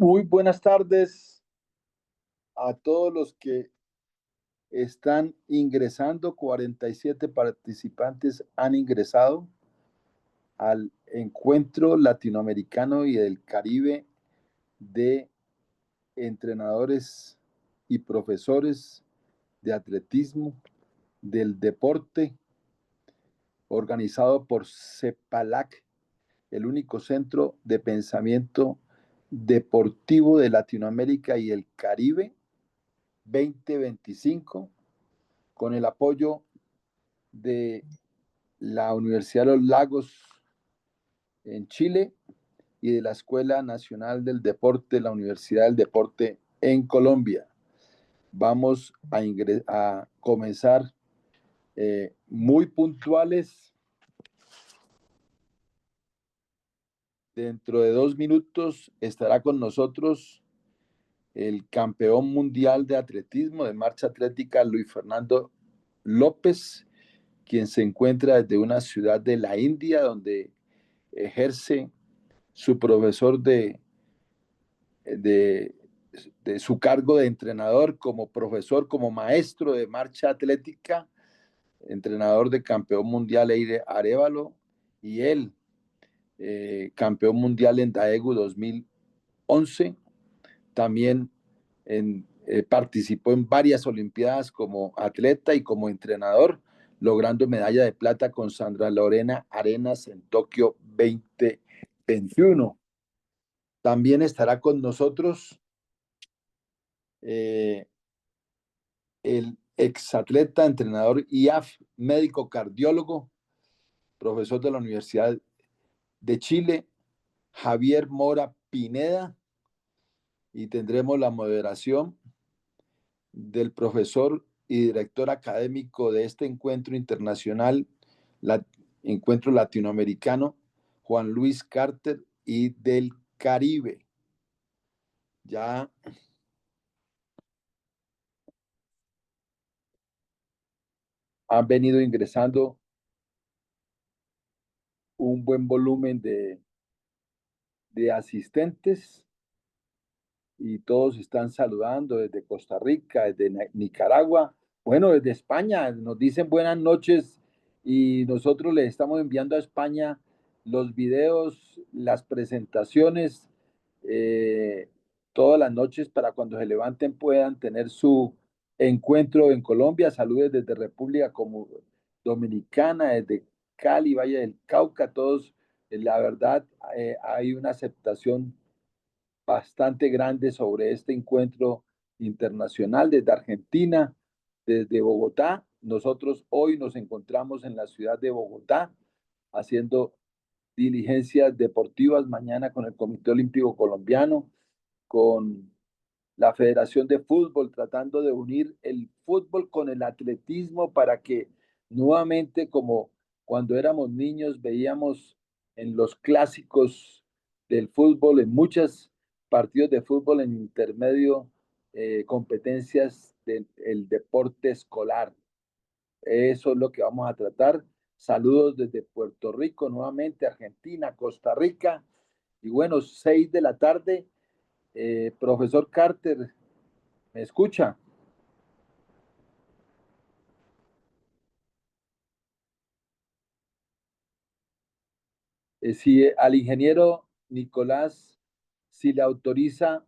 Muy buenas tardes a todos los que están ingresando. 47 participantes han ingresado al Encuentro Latinoamericano y del Caribe de entrenadores y profesores de atletismo, del deporte, organizado por CEPALAC, el único centro de pensamiento deportivo de Latinoamérica y el Caribe 2025, con el apoyo de la Universidad de los Lagos en Chile y de la Escuela Nacional del Deporte, la Universidad del Deporte en Colombia. Vamos a comenzar muy puntuales. Dentro de 2 minutos estará con nosotros el campeón mundial de atletismo, de marcha atlética, Luis Fernando López, quien se encuentra desde una ciudad de la India, donde ejerce su profesor de, de su cargo de entrenador, como profesor, como maestro de marcha atlética, entrenador de campeón mundial Eire Arévalo, y él, campeón mundial en Daegu 2011, también participó en varias Olimpiadas como atleta y como entrenador, logrando medalla de plata con Sandra Lorena Arenas en Tokio 2021. También estará con nosotros el exatleta, entrenador IAF, médico cardiólogo, profesor de la Universidad de Chile, Javier Mora Pineda, y tendremos la moderación del profesor y director académico de este encuentro internacional, encuentro latinoamericano, Juan Luis Carter, y del Caribe. Ya han venido ingresando un buen volumen de asistentes y todos están saludando desde Costa Rica, desde Nicaragua, bueno, desde España. Nos dicen buenas noches y nosotros les estamos enviando a España los videos, las presentaciones, todas las noches para cuando se levanten puedan tener su encuentro en Colombia. Saludos desde República como Dominicana, desde Cali, Valle del Cauca, todos, la verdad, hay una aceptación bastante grande sobre este encuentro internacional desde Argentina, desde Bogotá. Nosotros hoy nos encontramos en la ciudad de Bogotá haciendo diligencias deportivas, mañana con el Comité Olímpico Colombiano, con la Federación de Fútbol, tratando de unir el fútbol con el atletismo para que nuevamente, como cuando éramos niños, veíamos en los clásicos del fútbol, en muchos partidos de fútbol en intermedio, competencias del deporte escolar. Eso es lo que vamos a tratar. Saludos desde Puerto Rico, nuevamente Argentina, Costa Rica. Y bueno, 6 de la tarde. Profesor Carter, ¿me escucha? Si al ingeniero Nicolás, si le autoriza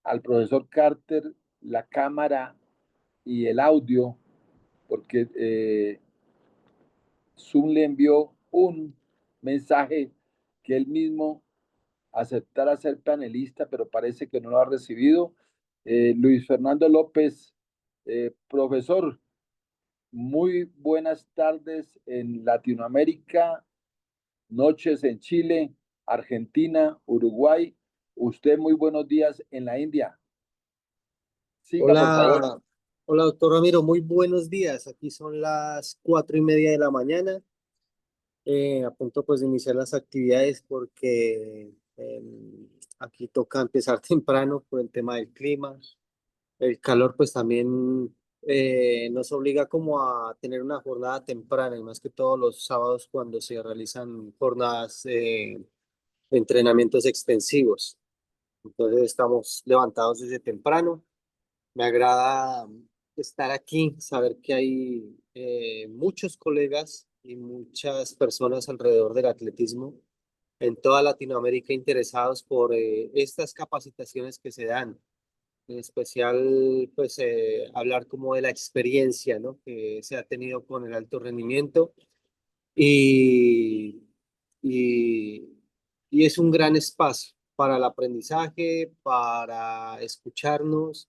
al profesor Carter la cámara y el audio, porque Zoom le envió un mensaje que él mismo aceptara ser panelista, pero parece que no lo ha recibido. Luis Fernando López, profesor, muy buenas tardes en Latinoamérica, noches en Chile, Argentina, Uruguay. Usted muy buenos días en la India. Siga, por favor. Hola, hola, doctor Ramiro, muy buenos días. Aquí son las 4:30 de la mañana. A punto pues de iniciar las actividades porque aquí toca empezar temprano por el tema del clima. El calor pues también nos obliga como a tener una jornada temprana, y más que todos los sábados cuando se realizan jornadas entrenamientos extensivos. Entonces estamos levantados desde temprano. Me agrada estar aquí, saber que hay muchos colegas y muchas personas alrededor del atletismo en toda Latinoamérica interesados por estas capacitaciones que se dan. En especial, pues, hablar como de la experiencia, ¿no? Que se ha tenido con el alto rendimiento y, y, y es un gran espacio para el aprendizaje, para escucharnos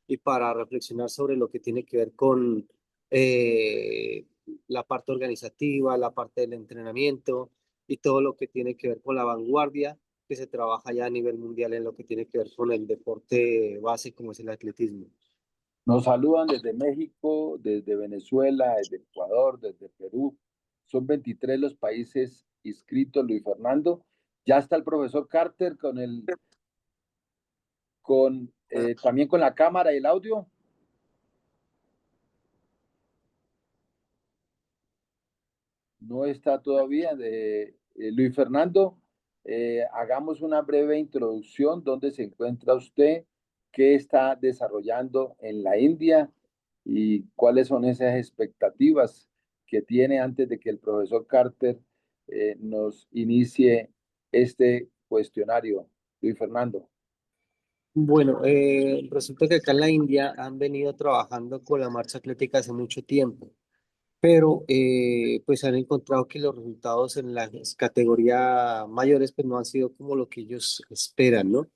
y para reflexionar sobre lo que tiene que ver con eh, la parte organizativa, la parte del entrenamiento y todo lo que tiene que ver con la vanguardia que se trabaja ya a nivel mundial en lo que tiene que ver con el deporte base como es el atletismo. Nos saludan desde México, desde Venezuela, desde Ecuador, desde Perú. Son 23 los países inscritos, Luis Fernando. Ya está el profesor Carter también con la cámara y el audio. No está todavía. Luis Fernando, hagamos una breve introducción. ¿Dónde se encuentra usted? ¿Qué está desarrollando en la India? ¿Y cuáles son esas expectativas que tiene antes de que el profesor Carter nos inicie este cuestionario? Luis Fernando. Bueno, resulta que acá en la India han venido trabajando con la marcha atlética hace mucho tiempo, pero pues han encontrado que los resultados en las categorías mayores pues no han sido como lo que ellos esperan, ¿no?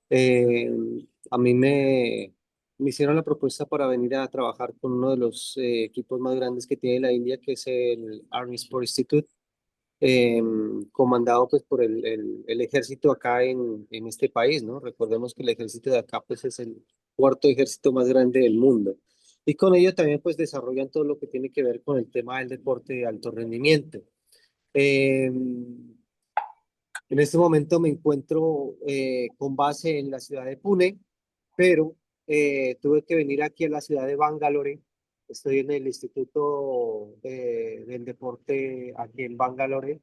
Eh, a mí me hicieron la propuesta para venir a trabajar con uno de los equipos más grandes que tiene la India, que es el Army Sport Institute, eh, comandado pues por el ejército acá en este país, ¿no? Recordemos que el ejército de acá pues es el cuarto ejército más grande del mundo. Y con ello también pues desarrollan todo lo que tiene que ver con el tema del deporte de alto rendimiento. Eh, en este momento me encuentro con base en la ciudad de Pune, pero tuve que venir aquí a la ciudad de Bangalore. Estoy en el Instituto del Deporte aquí en Bangalore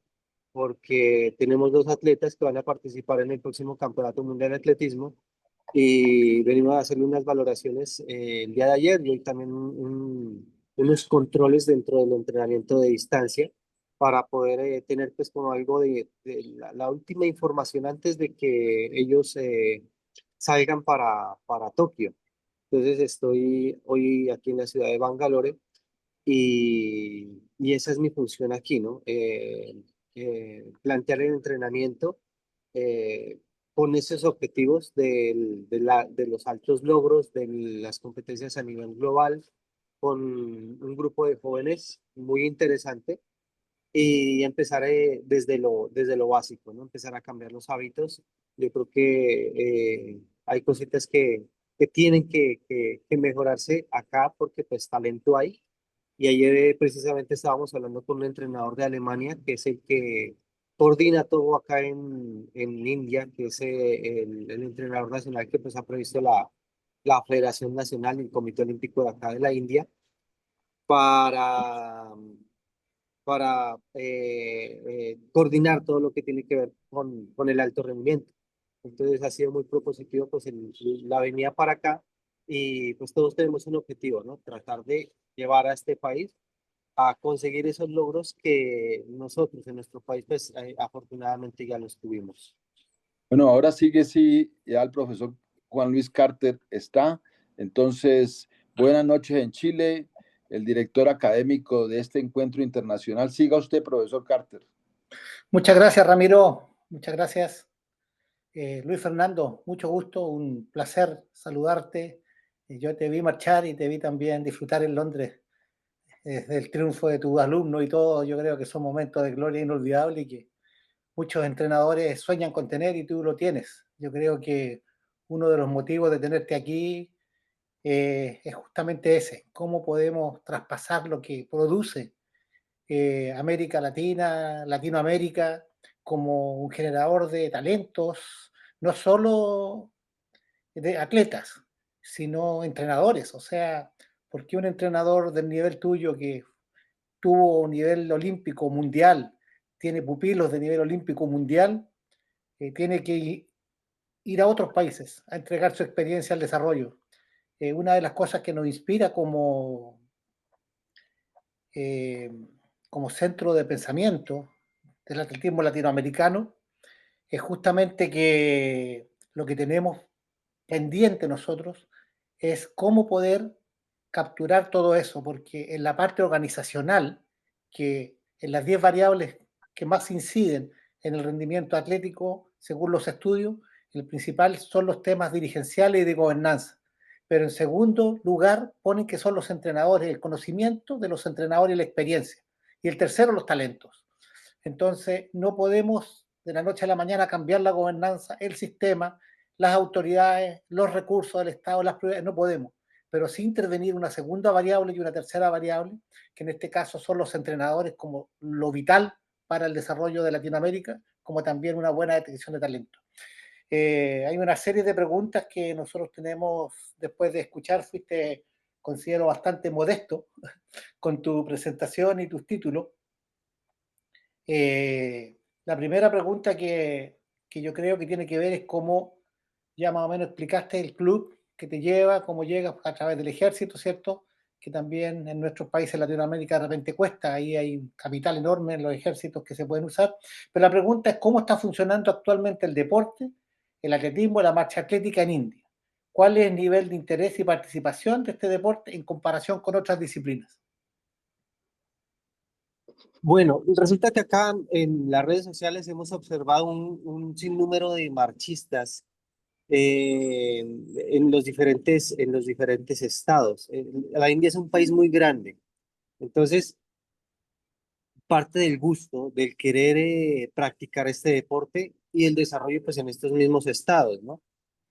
porque tenemos dos atletas que van a participar en el próximo Campeonato Mundial de Atletismo y venimos a hacerle unas valoraciones el día de ayer y hoy también unos controles dentro del entrenamiento de distancia para poder tener pues como algo de la última información antes de que ellos salgan para Tokio. Entonces estoy hoy aquí en la ciudad de Bangalore y esa es mi función aquí, ¿no? Plantear el entrenamiento eh, con esos objetivos de los altos logros, de las competencias a nivel global, con un grupo de jóvenes muy interesante y empezar desde lo básico, ¿no? Empezar a cambiar los hábitos. Yo creo que hay cositas que tienen que mejorarse acá porque pues talento hay. Y ayer precisamente estábamos hablando con un entrenador de Alemania, que es el que coordina todo acá en India, que es el entrenador nacional que pues ha previsto la Federación Nacional y el Comité Olímpico de acá de la India para coordinar todo lo que tiene que ver con el alto rendimiento. Entonces ha sido muy propositivo pues la venida para acá y pues todos tenemos un objetivo, ¿no? Tratar de llevar a este país a conseguir esos logros que nosotros en nuestro país pues afortunadamente ya los tuvimos. Bueno, ahora sigue, sí, ya el profesor Juan Luis Carter está. Entonces, buenas noches en Chile, el director académico de este encuentro internacional. Siga usted, profesor Carter. Muchas gracias, Ramiro. Muchas gracias. Luis Fernando, mucho gusto, un placer saludarte. Yo te vi marchar y te vi también disfrutar en Londres del triunfo de tus alumnos y todo. Yo creo que son momentos de gloria inolvidable y que muchos entrenadores sueñan con tener y tú lo tienes. Yo creo que uno de los motivos de tenerte aquí es justamente ese, cómo podemos traspasar lo que produce América Latina, Latinoamérica, como un generador de talentos, no solo de atletas, sino entrenadores. O sea, ¿por qué un entrenador del nivel tuyo que tuvo un nivel olímpico mundial, tiene pupilos de nivel olímpico mundial, tiene que ir a otros países a entregar su experiencia al desarrollo. Una de las cosas que nos inspira eh, como centro de pensamiento del atletismo latinoamericano es justamente que lo que tenemos pendiente nosotros es cómo poder capturar todo eso, porque en la parte organizacional, que en las 10 variables que más inciden en el rendimiento atlético, según los estudios, el principal son los temas dirigenciales y de gobernanza. Pero en segundo lugar ponen que son los entrenadores, el conocimiento de los entrenadores y la experiencia. Y el tercero, los talentos. Entonces, no podemos de la noche a la mañana cambiar la gobernanza, el sistema, las autoridades, los recursos del Estado, las prioridades, no podemos, pero sí intervenir una segunda variable y una tercera variable, que en este caso son los entrenadores como lo vital para el desarrollo de Latinoamérica, como también una buena detección de talento. Hay una serie de preguntas que nosotros tenemos después de escuchar, fuiste, considero, bastante modesto con tu presentación y tus títulos. La primera pregunta que yo creo que tiene que ver es cómo ya más o menos explicaste el club que te lleva, cómo llegas a través del ejército, ¿cierto? Que también en nuestros países de Latinoamérica de repente cuesta, ahí hay un capital enorme en los ejércitos que se pueden usar. Pero la pregunta es cómo está funcionando actualmente el deporte, el atletismo, la marcha atlética en India. ¿Cuál es el nivel de interés y participación de este deporte en comparación con otras disciplinas? Bueno, resulta que acá en las redes sociales hemos observado un sinnúmero de marchistas eh, en los diferentes estados. La India es un país muy grande, entonces parte del gusto, del querer practicar este deporte y el desarrollo pues en estos mismos estados, ¿no?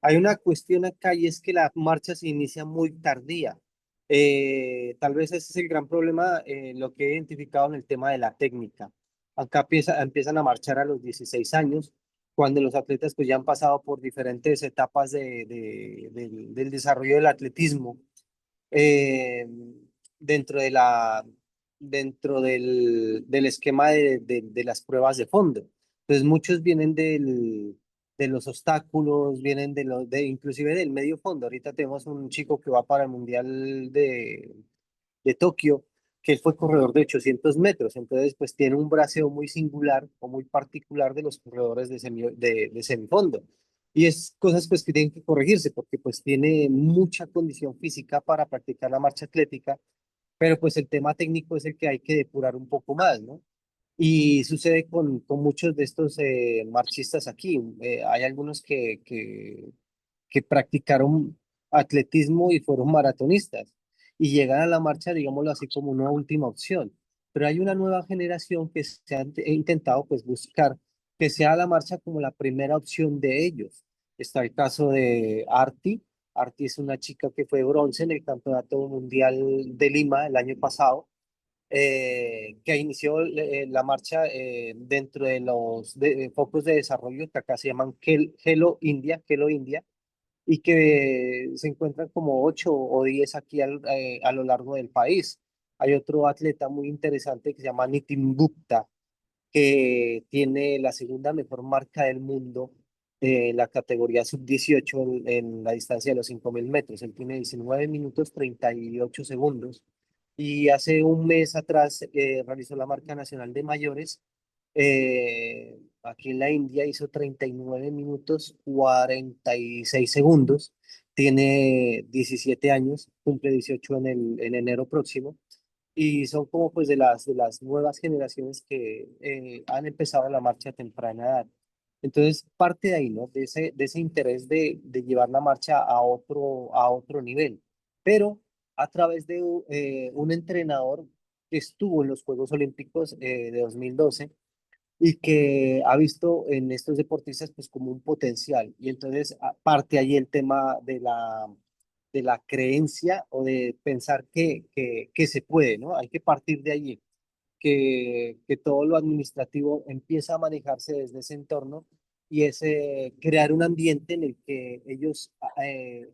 Hay una cuestión acá y es que la marcha se inicia muy tardía. Tal vez ese es el gran problema, lo que he identificado en el tema de la técnica. Acá empiezan a marchar a los 16 años, cuando los atletas pues ya han pasado por diferentes etapas del desarrollo del atletismo. Eh, dentro de del esquema de las pruebas de fondo. Entonces muchos vienen de los obstáculos, vienen inclusive del medio fondo. Ahorita tenemos un chico que va para el Mundial de Tokio, que él fue corredor de 800 metros, entonces pues tiene un braceo muy singular o muy particular de los corredores de semifondo. Y es cosas pues que tienen que corregirse porque pues tiene mucha condición física para practicar la marcha atlética, pero pues el tema técnico es el que hay que depurar un poco más, ¿no? Y sucede con muchos de estos marchistas aquí. Hay algunos que practicaron atletismo y fueron maratonistas y llegan a la marcha, digámoslo así, como una última opción. Pero hay una nueva generación que se ha intentado pues buscar que sea la marcha como la primera opción de ellos. Está el caso de Arti. Arti es una chica que fue bronce en el Campeonato Mundial de Lima el año pasado, que inició la marcha dentro de los focos de desarrollo que acá se llaman Hello India, y que se encuentran como 8 o 10 aquí a lo largo del país. Hay otro atleta muy interesante que se llama Nitin Gupta, que tiene la segunda mejor marca del mundo en la categoría sub-18 en la distancia de los 5.000 metros. Él tiene 19 minutos 38 segundos. Y hace un mes atrás realizó la marca nacional de mayores. Aquí en la India hizo 39 minutos 46 segundos. Tiene 17 años, cumple 18 en enero próximo y son como pues de las nuevas generaciones que han empezado la marcha a temprana edad. Entonces, parte de ahí, ¿no? De ese interés de llevar la marcha a otro nivel, pero a través de un entrenador que estuvo en los Juegos Olímpicos de 2012 y que ha visto en estos deportistas pues como un potencial. Y entonces parte ahí el tema de la creencia o de pensar que se puede, ¿no? Hay que partir de allí, que todo lo administrativo empieza a manejarse desde ese entorno y es crear un ambiente en el que ellos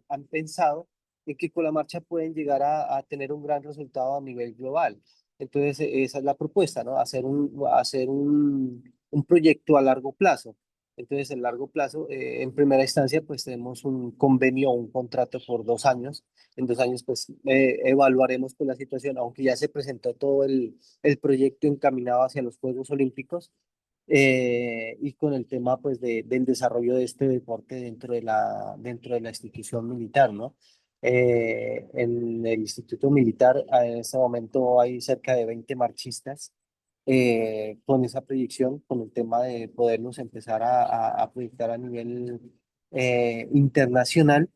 han pensado en que con la marcha pueden llegar a tener un gran resultado a nivel global. Entonces, esa es la propuesta, ¿no? Hacer un proyecto a largo plazo. Entonces, en largo plazo, en primera instancia, pues tenemos un convenio o un contrato por 2 años. En 2 años, pues evaluaremos pues, la situación, aunque ya se presentó todo el proyecto encaminado hacia los Juegos Olímpicos y con el tema pues, del desarrollo de este deporte dentro de la institución militar, ¿no? En el Instituto Militar, en este momento hay cerca de 20 marchistas con esa proyección, con el tema de podernos empezar a proyectar a nivel internacional,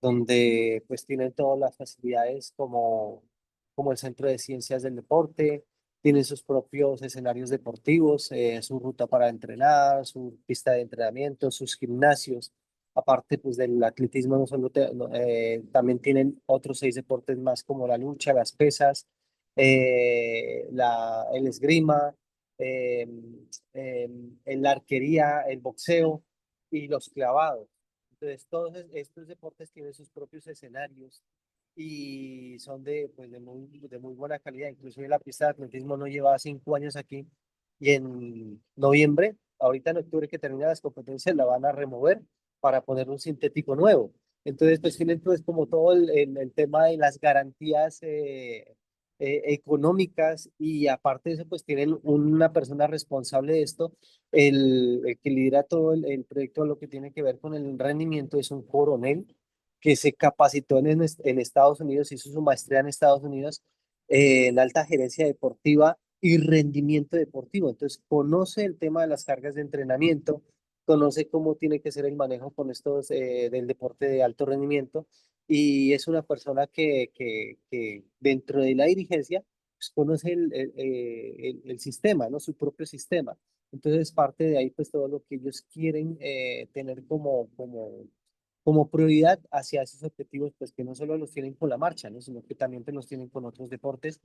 donde pues tienen todas las facilidades como el Centro de Ciencias del Deporte, tienen sus propios escenarios deportivos, su ruta para entrenar, su pista de entrenamiento, sus gimnasios. Aparte pues del atletismo, no solo también tienen otros 6 deportes más como la lucha, las pesas, el esgrima, eh, en la arquería, el boxeo y los clavados. Entonces, todos estos deportes tienen sus propios escenarios y son pues, de muy buena calidad. Inclusive la pista de atletismo no lleva 5 años aquí y en noviembre, ahorita en octubre que termina las competencias, la van a remover para poner un sintético nuevo. Entonces, pues tienen pues como todo el tema de las garantías económicas y aparte de eso, pues tienen una persona responsable de esto, el que lidera todo el proyecto, lo que tiene que ver con el rendimiento es un coronel que se capacitó en Estados Unidos, hizo su maestría en Estados Unidos en alta gerencia deportiva y rendimiento deportivo. Entonces, conoce el tema de las cargas de entrenamiento, conoce cómo tiene que ser el manejo con estos del deporte de alto rendimiento y es una persona que dentro de la dirigencia pues, conoce el sistema, ¿no? Su propio sistema. Entonces, parte de ahí, pues todo lo que ellos quieren tener como prioridad hacia esos objetivos, pues que no solo los tienen con la marcha, ¿no? Sino que también pues, los tienen con otros deportes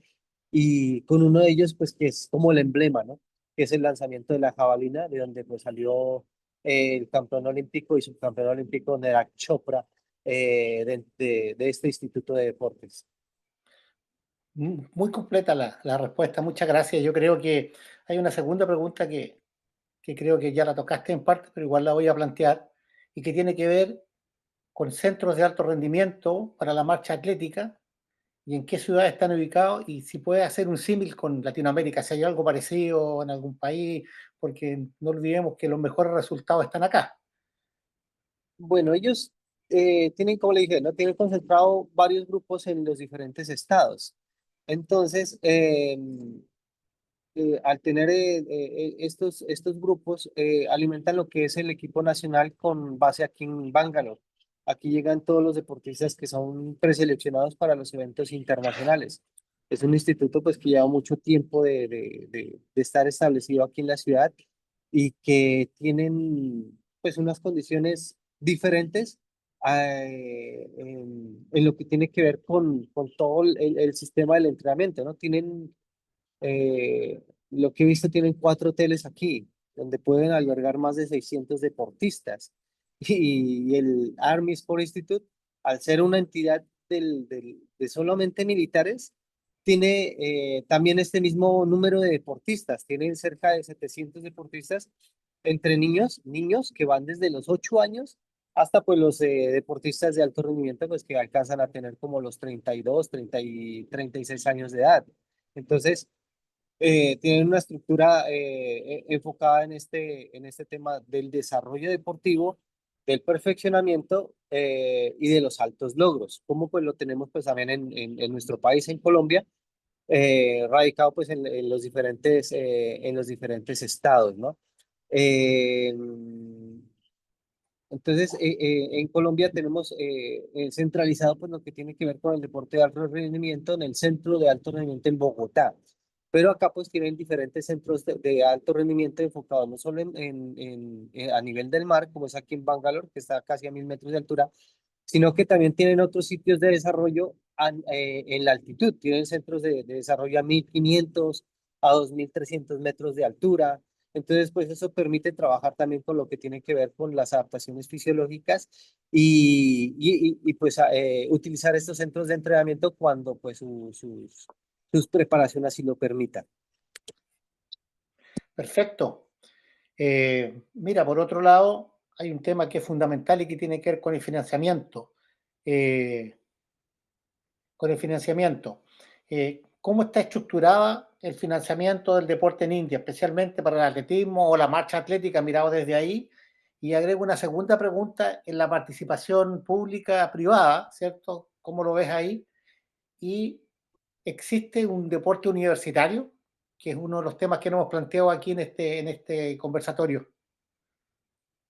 y con uno de ellos, pues que es como el emblema, ¿no? Que es el lanzamiento de la jabalina, de donde pues salió el campeón olímpico y subcampeón olímpico Neeraj Chopra de este Instituto de Deportes. Muy completa la respuesta, muchas gracias. Yo creo que hay una segunda pregunta que creo que ya la tocaste en parte, pero igual la voy a plantear, y que tiene que ver con centros de alto rendimiento para la marcha atlética y en qué ciudades están ubicados y si puede hacer un símil con Latinoamérica, si hay algo parecido en algún país, porque no olvidemos que los mejores resultados están acá. Bueno, ellos tienen, como le dije, ¿no? Tienen concentrado varios grupos en los diferentes estados. Entonces, al tener estos grupos, alimentan lo que es el equipo nacional con base aquí en Bangalore. Aquí llegan todos los deportistas que son preseleccionados para los eventos internacionales. Es un instituto pues que lleva mucho tiempo de estar establecido aquí en la ciudad y que tienen pues unas condiciones diferentes en lo que tiene que ver con todo el sistema del entrenamiento, ¿no? Tienen lo que he visto, tienen 4 hoteles aquí, donde pueden albergar más de 600 deportistas. Y el Army Sport Institute, al ser una entidad de solamente militares, tiene también este mismo número de deportistas. Tienen cerca de 700 deportistas entre niños que van desde los 8 años hasta pues los deportistas de alto rendimiento, pues que alcanzan a tener como los 32, 36 años de edad. Entonces, tienen una estructura enfocada en este tema del desarrollo deportivo, del perfeccionamiento y de los altos logros, como pues lo tenemos pues también en nuestro país, en Colombia, radicado pues en los diferentes estados, ¿no? Eh, entonces, en Colombia tenemos centralizado pues, lo que tiene que ver con el deporte de alto rendimiento en el centro de alto rendimiento en Bogotá. Pero acá pues tienen diferentes centros de alto rendimiento enfocados no solo a nivel del mar, como es aquí en Bangalore, que está casi a 1000 metros de altura, sino que también tienen otros sitios de desarrollo en la altitud. Tienen centros de desarrollo a 1500, a 2300 metros de altura. Entonces, pues eso permite trabajar también con lo que tiene que ver con las adaptaciones fisiológicas y, pues utilizar estos centros de entrenamiento cuando pues sus preparaciones así lo permitan. Perfecto. Mira, por otro lado, hay un tema que es fundamental y que tiene que ver con el financiamiento. Eh, con el financiamiento. ¿Cómo está estructurada el financiamiento del deporte en India, especialmente para el atletismo o la marcha atlética, mirado desde ahí? Y agrego una segunda pregunta en la participación pública privada, ¿cierto? ¿Cómo lo ves ahí? Y existe un deporte universitario, que es uno de los temas que nos hemos planteado aquí en este conversatorio.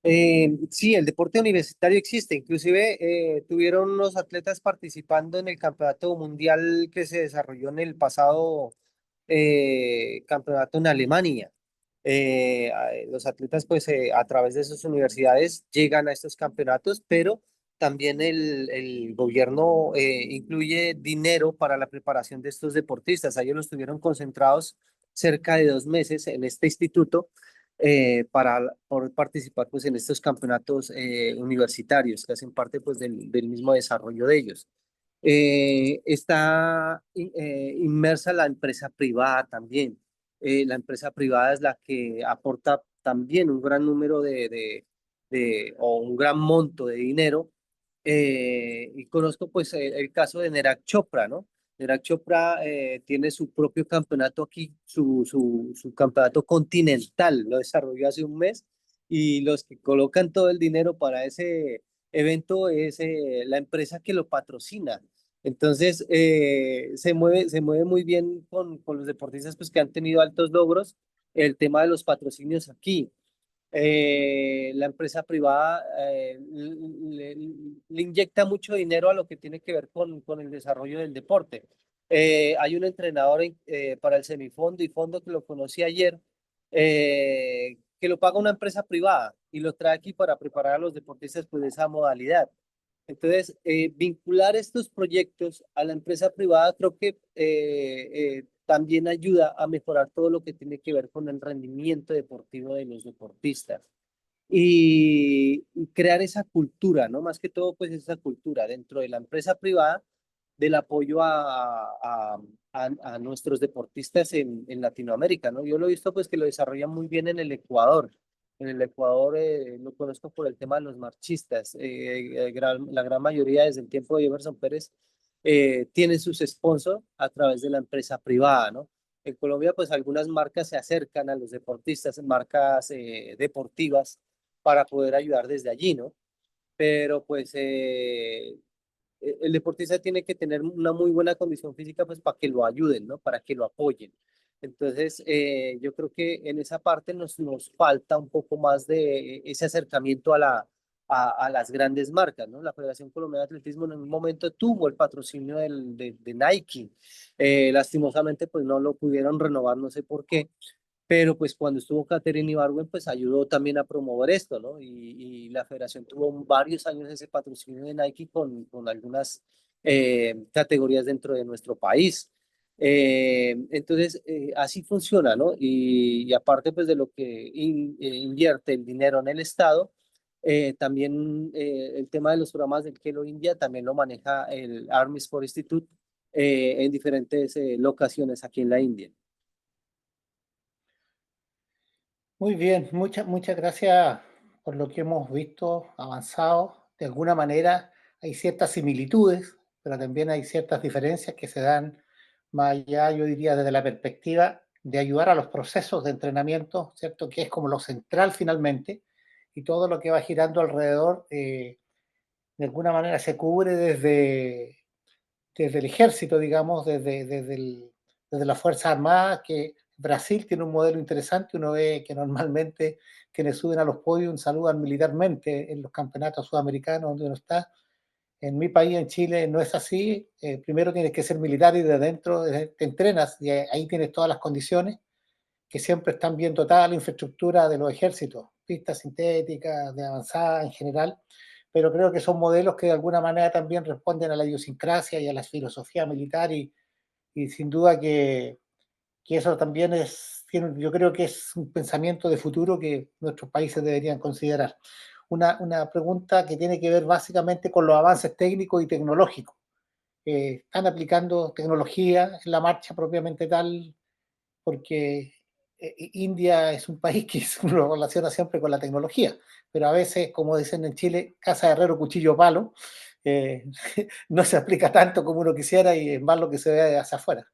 Sí, el deporte universitario existe, inclusive tuvieron unos atletas participando en el campeonato mundial que se desarrolló en el pasado campeonato en Alemania. Los atletas pues a través de sus universidades llegan a estos campeonatos, pero también el gobierno incluye dinero para la preparación de estos deportistas. Ellos los tuvieron concentrados cerca de 2 meses en este instituto para poder participar pues en estos campeonatos universitarios que hacen parte pues del mismo desarrollo de ellos. Está inmersa la empresa privada también. La empresa privada es la que aporta también un gran número o un gran monto de dinero. Y conozco pues el caso de Neeraj Chopra, ¿no? Neeraj Chopra tiene su propio campeonato aquí, su campeonato continental, lo desarrolló hace un mes y los que colocan todo el dinero para ese evento es la empresa que lo patrocina. Entonces, se mueve muy bien con los deportistas pues, que han tenido altos logros. El tema de los patrocinios aquí. La empresa privada le inyecta mucho dinero a lo que tiene que ver con el desarrollo del deporte. Hay un entrenador para el semifondo y fondo que lo conocí ayer, que lo paga una empresa privada y lo trae aquí para preparar a los deportistas pues, de esa modalidad. Entonces, vincular estos proyectos a la empresa privada creo que también ayuda a mejorar todo lo que tiene que ver con el rendimiento deportivo de los deportistas y crear esa cultura, ¿no? Más que todo, pues esa cultura dentro de la empresa privada del apoyo a nuestros deportistas en Latinoamérica, ¿no? Yo lo he visto, pues, que lo desarrollan muy bien en el Ecuador. En el Ecuador lo conozco por el tema de los marchistas. La gran mayoría desde el tiempo de Everson Pérez tienen sus sponsors a través de la empresa privada, ¿no? En Colombia, pues algunas marcas se acercan a los deportistas, marcas deportivas, para poder ayudar desde allí, ¿no? Pero pues el deportista tiene que tener una muy buena condición física pues para que lo ayuden, ¿no? Para que lo apoyen. Entonces, yo creo que en esa parte nos falta un poco más de ese acercamiento a las grandes marcas, ¿no? La Federación Colombiana de Atletismo en un momento tuvo el patrocinio de Nike. Lastimosamente, pues no lo pudieron renovar, no sé por qué, pero pues cuando estuvo Catherine Ibargüen, pues ayudó también a promover esto, ¿no? Y la federación tuvo varios años ese patrocinio de Nike con algunas categorías dentro de nuestro país. Entonces, así funciona, ¿no? Y aparte, pues de lo que invierte el dinero en el Estado, también el tema de los programas del Khelo India también lo maneja el Army Sport Institute en diferentes locaciones aquí en la India. Muy bien, muchas gracias por lo que hemos visto, avanzado. De alguna manera hay ciertas similitudes, pero también hay ciertas diferencias que se dan más allá, yo diría, desde la perspectiva de ayudar a los procesos de entrenamiento, ¿cierto? Que es como lo central finalmente, y todo lo que va girando alrededor, de alguna manera se cubre desde el ejército, digamos, desde las Fuerzas Armadas, que Brasil tiene un modelo interesante. Uno ve que normalmente quienes suben a los podios saludan militarmente en los campeonatos sudamericanos donde uno está. En mi país, en Chile, no es así. Primero tienes que ser militar y de dentro te entrenas y ahí tienes todas las condiciones que siempre están bien dotada la infraestructura de los ejércitos, pistas sintéticas, de avanzada en general, pero creo que son modelos que de alguna manera también responden a la idiosincrasia y a la filosofía militar y sin duda que eso también yo creo que es un pensamiento de futuro que nuestros países deberían considerar. Una pregunta que tiene que ver básicamente con los avances técnicos y tecnológicos. ¿Están aplicando tecnología en la marcha propiamente tal? Porque India es un país que uno lo relaciona siempre con la tecnología, pero a veces, como dicen en Chile, casa de herrero, cuchillo palo, eh, no se aplica tanto como uno quisiera y es más lo que se ve hacia afuera.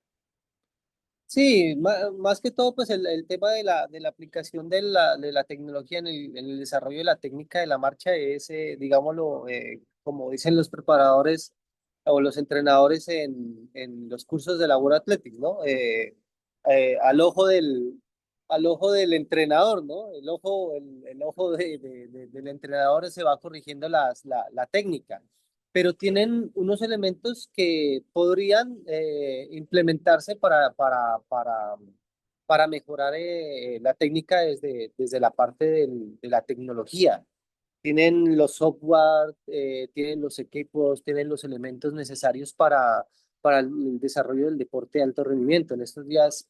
Sí, más que todo, pues el tema de la aplicación de la tecnología en el desarrollo de la técnica de la marcha es, digámoslo, como dicen los preparadores o los entrenadores en los cursos de la World Athletics, ¿no? Al ojo al ojo del entrenador, ¿no? El ojo del entrenador se va corrigiendo la técnica, pero tienen unos elementos que podrían implementarse para mejorar la técnica desde la parte de la tecnología. Tienen los software, tienen los equipos, tienen los elementos necesarios para el desarrollo del deporte de alto rendimiento. En estos días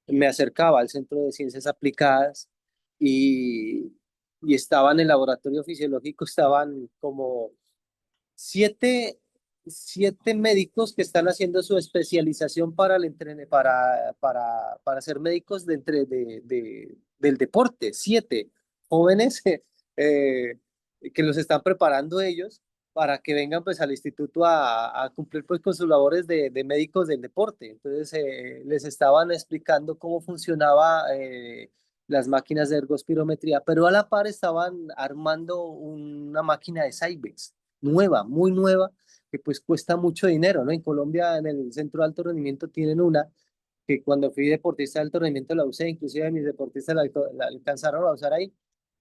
me acercaba al Centro de Ciencias Aplicadas y, y estaba en el laboratorio fisiológico, estaban como siete, siete médicos que están haciendo su especialización para para ser médicos del deporte. Siete jóvenes eh, que los están preparando ellos para que vengan pues al instituto a cumplir pues con sus labores de médicos del deporte. Entonces les estaban explicando cómo funcionaba las máquinas de ergospirometría, pero a la par estaban armando una máquina de Cybex nueva, muy nueva, que pues cuesta mucho dinero, ¿no? En Colombia, en el Centro de Alto Rendimiento, tienen una que cuando fui deportista de alto rendimiento la usé, inclusive mis deportistas la alcanzaron a usar ahí,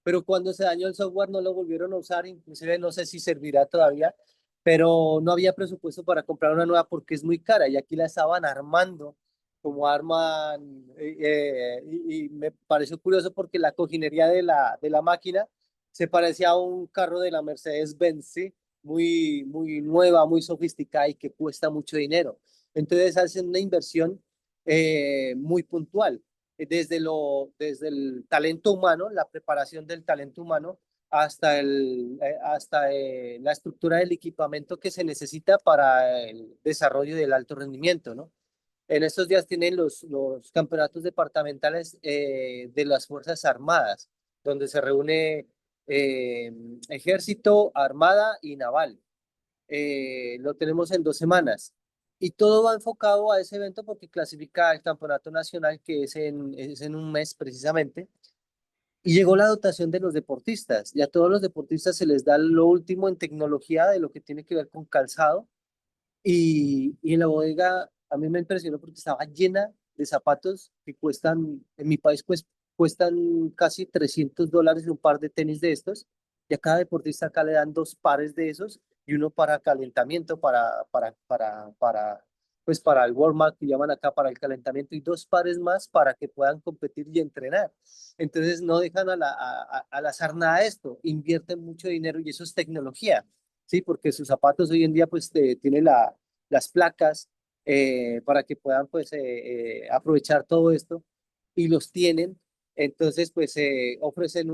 pero cuando se dañó el software no lo volvieron a usar, inclusive no sé si servirá todavía, pero no había presupuesto para comprar una nueva porque es muy cara y aquí la estaban armando como arman, y me pareció curioso porque la cojinería de la máquina se parecía a un carro de la Mercedes-Benz, ¿sí? Muy nueva, muy sofisticada y que cuesta mucho dinero. Entonces hacen una inversión muy puntual, desde el talento humano, la preparación del talento humano, hasta la estructura del equipamiento que se necesita para el desarrollo del alto rendimiento, ¿no? En estos días tienen los campeonatos departamentales de las Fuerzas Armadas, donde se reúne eh, ejército, armada y naval. Lo tenemos en 2 semanas. Y todo va enfocado a ese evento porque clasifica al campeonato nacional, que es en un mes precisamente. Y llegó la dotación de los deportistas. Y a todos los deportistas se les da lo último en tecnología de lo que tiene que ver con calzado y en la bodega a mí me impresionó porque estaba llena de zapatos que cuestan, en mi país cuestan casi $300 un par de tenis de estos. Y a cada deportista acá le dan 2 pares de esos y uno para calentamiento, pues para el warm-up que llaman acá para el calentamiento y 2 pares más para que puedan competir y entrenar. Entonces no dejan al azar nada de esto, invierten mucho dinero y eso es tecnología. Sí, porque sus zapatos hoy en día pues tienen las placas para que puedan pues aprovechar todo esto y los tienen, entonces pues ofrecen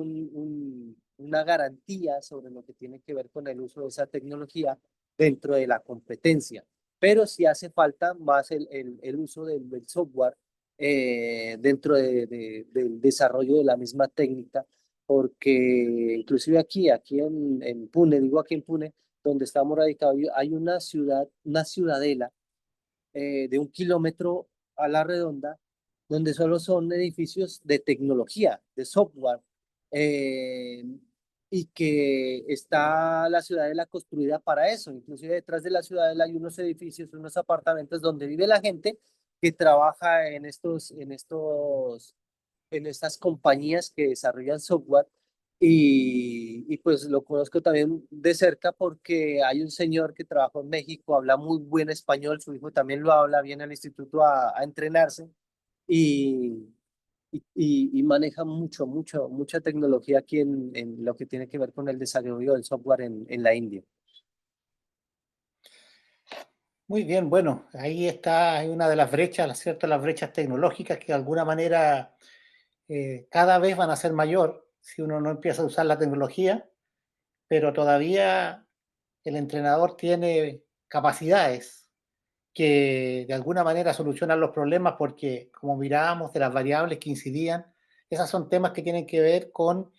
una garantía sobre lo que tiene que ver con el uso de esa tecnología dentro de la competencia, pero sí hace falta más el uso del software dentro del desarrollo de la misma técnica, porque inclusive aquí en Pune, digo aquí en Pune, donde estamos radicados, hay una ciudad, una ciudadela de 1 kilómetro a la redonda, donde solo son edificios de tecnología, de software, eh, y que está la ciudadela construida para eso. Inclusive detrás de la ciudadela hay unos edificios, unos apartamentos donde vive la gente que trabaja en estas compañías que desarrollan software y pues lo conozco también de cerca porque hay un señor que trabaja en México, habla muy buen español, su hijo también lo habla, viene al instituto a entrenarse y, y maneja mucha tecnología aquí en lo que tiene que ver con el desarrollo del software en la India. Muy bien, bueno, ahí está hay una de las brechas, ¿cierto? Las brechas tecnológicas que de alguna manera cada vez van a ser mayor si uno no empieza a usar la tecnología, pero todavía el entrenador tiene capacidades que de alguna manera solucionan los problemas porque, como mirábamos de las variables que incidían, esas son temas que tienen que ver con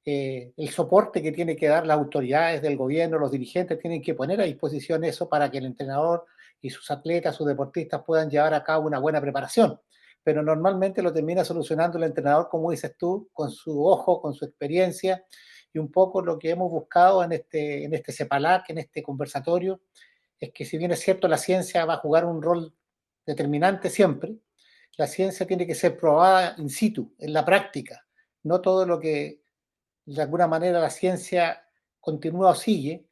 el soporte que tiene que dar las autoridades del gobierno, los dirigentes tienen que poner a disposición eso para que el entrenador y sus atletas, sus deportistas puedan llevar a cabo una buena preparación. Pero normalmente lo termina solucionando el entrenador, como dices tú, con su ojo, con su experiencia y un poco lo que hemos buscado en este CEPALAC, en este conversatorio, es que si bien es cierto la ciencia va a jugar un rol determinante siempre, la ciencia tiene que ser probada in situ, en la práctica. No todo lo que de alguna manera la ciencia continúa o sigue,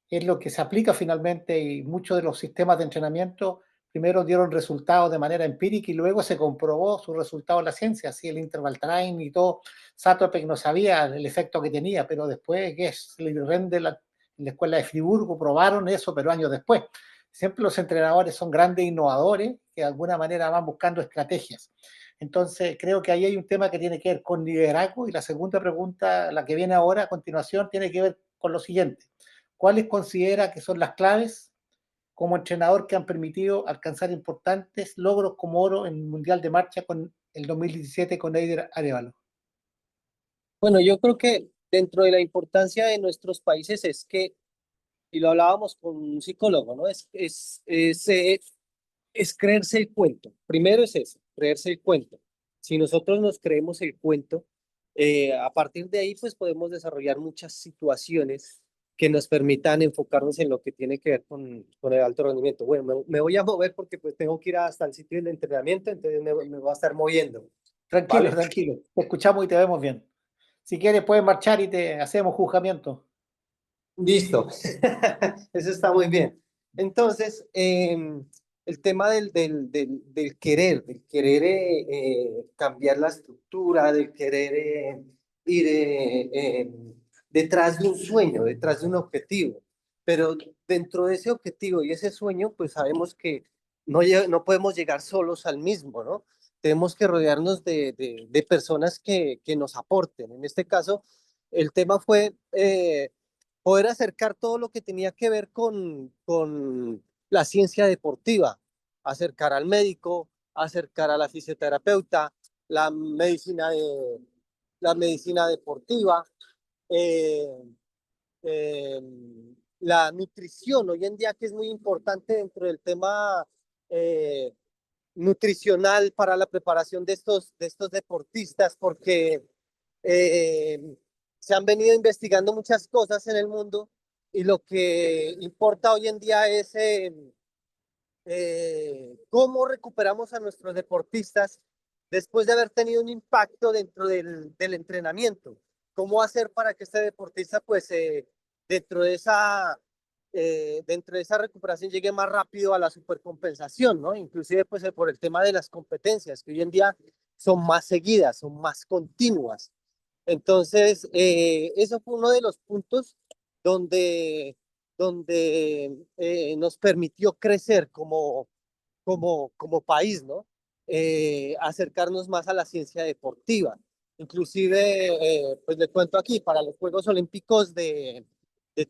es lo que se aplica finalmente y muchos de los sistemas de entrenamiento primero dieron resultados de manera empírica y luego se comprobó sus resultados en la ciencia, así el interval time y todo. Satopek no sabía el efecto que tenía, pero después Gessler y Rendel en la escuela de Friburgo probaron eso, pero años después. Siempre los entrenadores son grandes innovadores que de alguna manera van buscando estrategias. Entonces, creo que ahí hay un tema que tiene que ver con liderazgo y la segunda pregunta, la que viene ahora a continuación, tiene que ver con lo siguiente. ¿Cuáles considera que son las claves como entrenador que han permitido alcanzar importantes logros como oro en el Mundial de Marcha con el 2017 con Eider Arevalo? Bueno, yo creo que dentro de la importancia de nuestros países es que, y lo hablábamos con un psicólogo, ¿no? Es creerse el cuento. Primero es eso, creerse el cuento. Si nosotros nos creemos el cuento, a partir de ahí pues podemos desarrollar muchas situaciones que nos permitan enfocarnos en lo que tiene que ver con el alto rendimiento. Bueno, me voy a mover porque pues tengo que ir hasta el sitio de entrenamiento, entonces me voy a estar moviendo, Tranquilo, ¿vale? tranquilo. Te escuchamos y te vemos bien. Si quieres, puedes marchar y te hacemos juzgamiento. Listo, eso está muy bien. Entonces, el tema del querer cambiar la estructura, del querer ir detrás de un sueño, detrás de un objetivo, pero dentro de ese objetivo y ese sueño, pues sabemos que no podemos llegar solos al mismo, ¿no? Tenemos que rodearnos de personas que nos aporten. En este caso, el tema fue poder acercar todo lo que tenía que ver con la ciencia deportiva, acercar al médico, acercar a la fisioterapeuta, la medicina, la medicina deportiva, eh, eh, la nutrición, hoy en día que es muy importante dentro del tema eh, nutricional para la preparación de estos deportistas, porque eh, se han venido investigando muchas cosas en el mundo y lo que importa hoy en día es cómo recuperamos a nuestros deportistas después de haber tenido un impacto dentro del entrenamiento. ¿Cómo hacer para que este deportista, pues, dentro de dentro de esa recuperación llegue más rápido a la supercompensación, ¿no? Inclusive, pues, por el tema de las competencias, que hoy en día son más seguidas, son más continuas. Entonces, eso fue uno de los puntos donde, donde nos permitió crecer como país, ¿no? Acercarnos más a la ciencia deportiva. Inclusive, pues le cuento aquí, para los Juegos Olímpicos de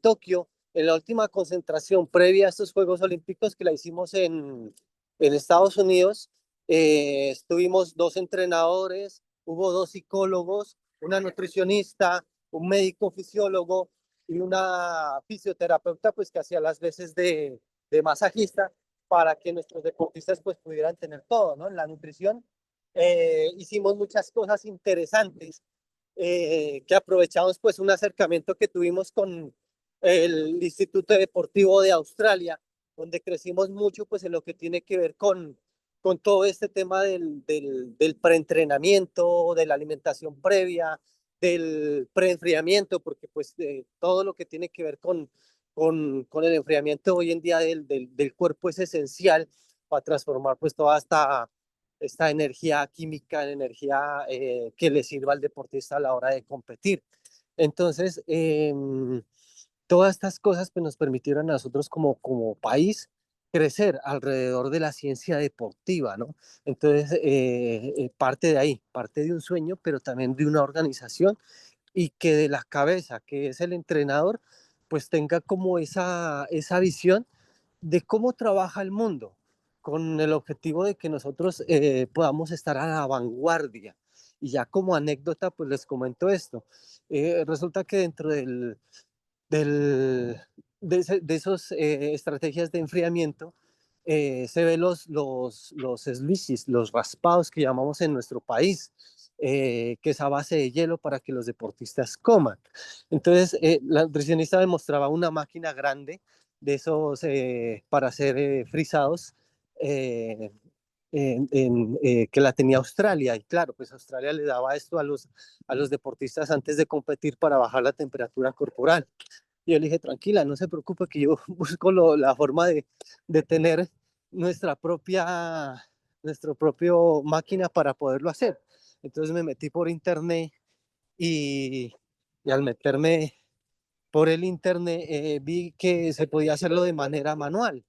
Tokio, en la última concentración previa a estos Juegos Olímpicos que la hicimos en Estados Unidos, estuvimos dos entrenadores, hubo dos psicólogos, una nutricionista, un médico fisiólogo y una fisioterapeuta, pues que hacía las veces de masajista para que nuestros deportistas pues pudieran tener todo, ¿no? En la nutrición hicimos muchas cosas interesantes que aprovechamos pues un acercamiento que tuvimos con el Instituto Deportivo de Australia, donde crecimos mucho pues en lo que tiene que ver con todo este tema del preentrenamiento, de la alimentación previa, del preenfriamiento, porque pues todo lo que tiene que ver con el enfriamiento hoy en día del cuerpo es esencial para transformar pues toda esta energía química en energía que le sirva al deportista a la hora de competir. Entonces, todas estas cosas pues, nos permitieron a nosotros como país crecer alrededor de la ciencia deportiva, ¿no? Entonces, parte de ahí, parte de un sueño, pero también de una organización y que de la cabeza, que es el entrenador, pues tenga como esa visión de cómo trabaja el mundo, con el objetivo de que nosotros podamos estar a la vanguardia. Y ya como anécdota, pues les comento esto. Resulta que dentro del, de esos estrategias de enfriamiento, se ve los sluices, los raspados que llamamos en nuestro país, que es a base de hielo para que los deportistas coman. Entonces, la nutricionista me mostraba una máquina grande de esos para hacer frisados, eh, que la tenía Australia. Y claro, pues Australia le daba esto a los deportistas antes de competir para bajar la temperatura corporal. Y yo le dije, tranquila, no se preocupe, que yo busco la forma de tener nuestra propio máquina para poderlo hacer. Entonces me metí por internet y, y al meterme por el internet vi que se podía hacerlo de manera manual.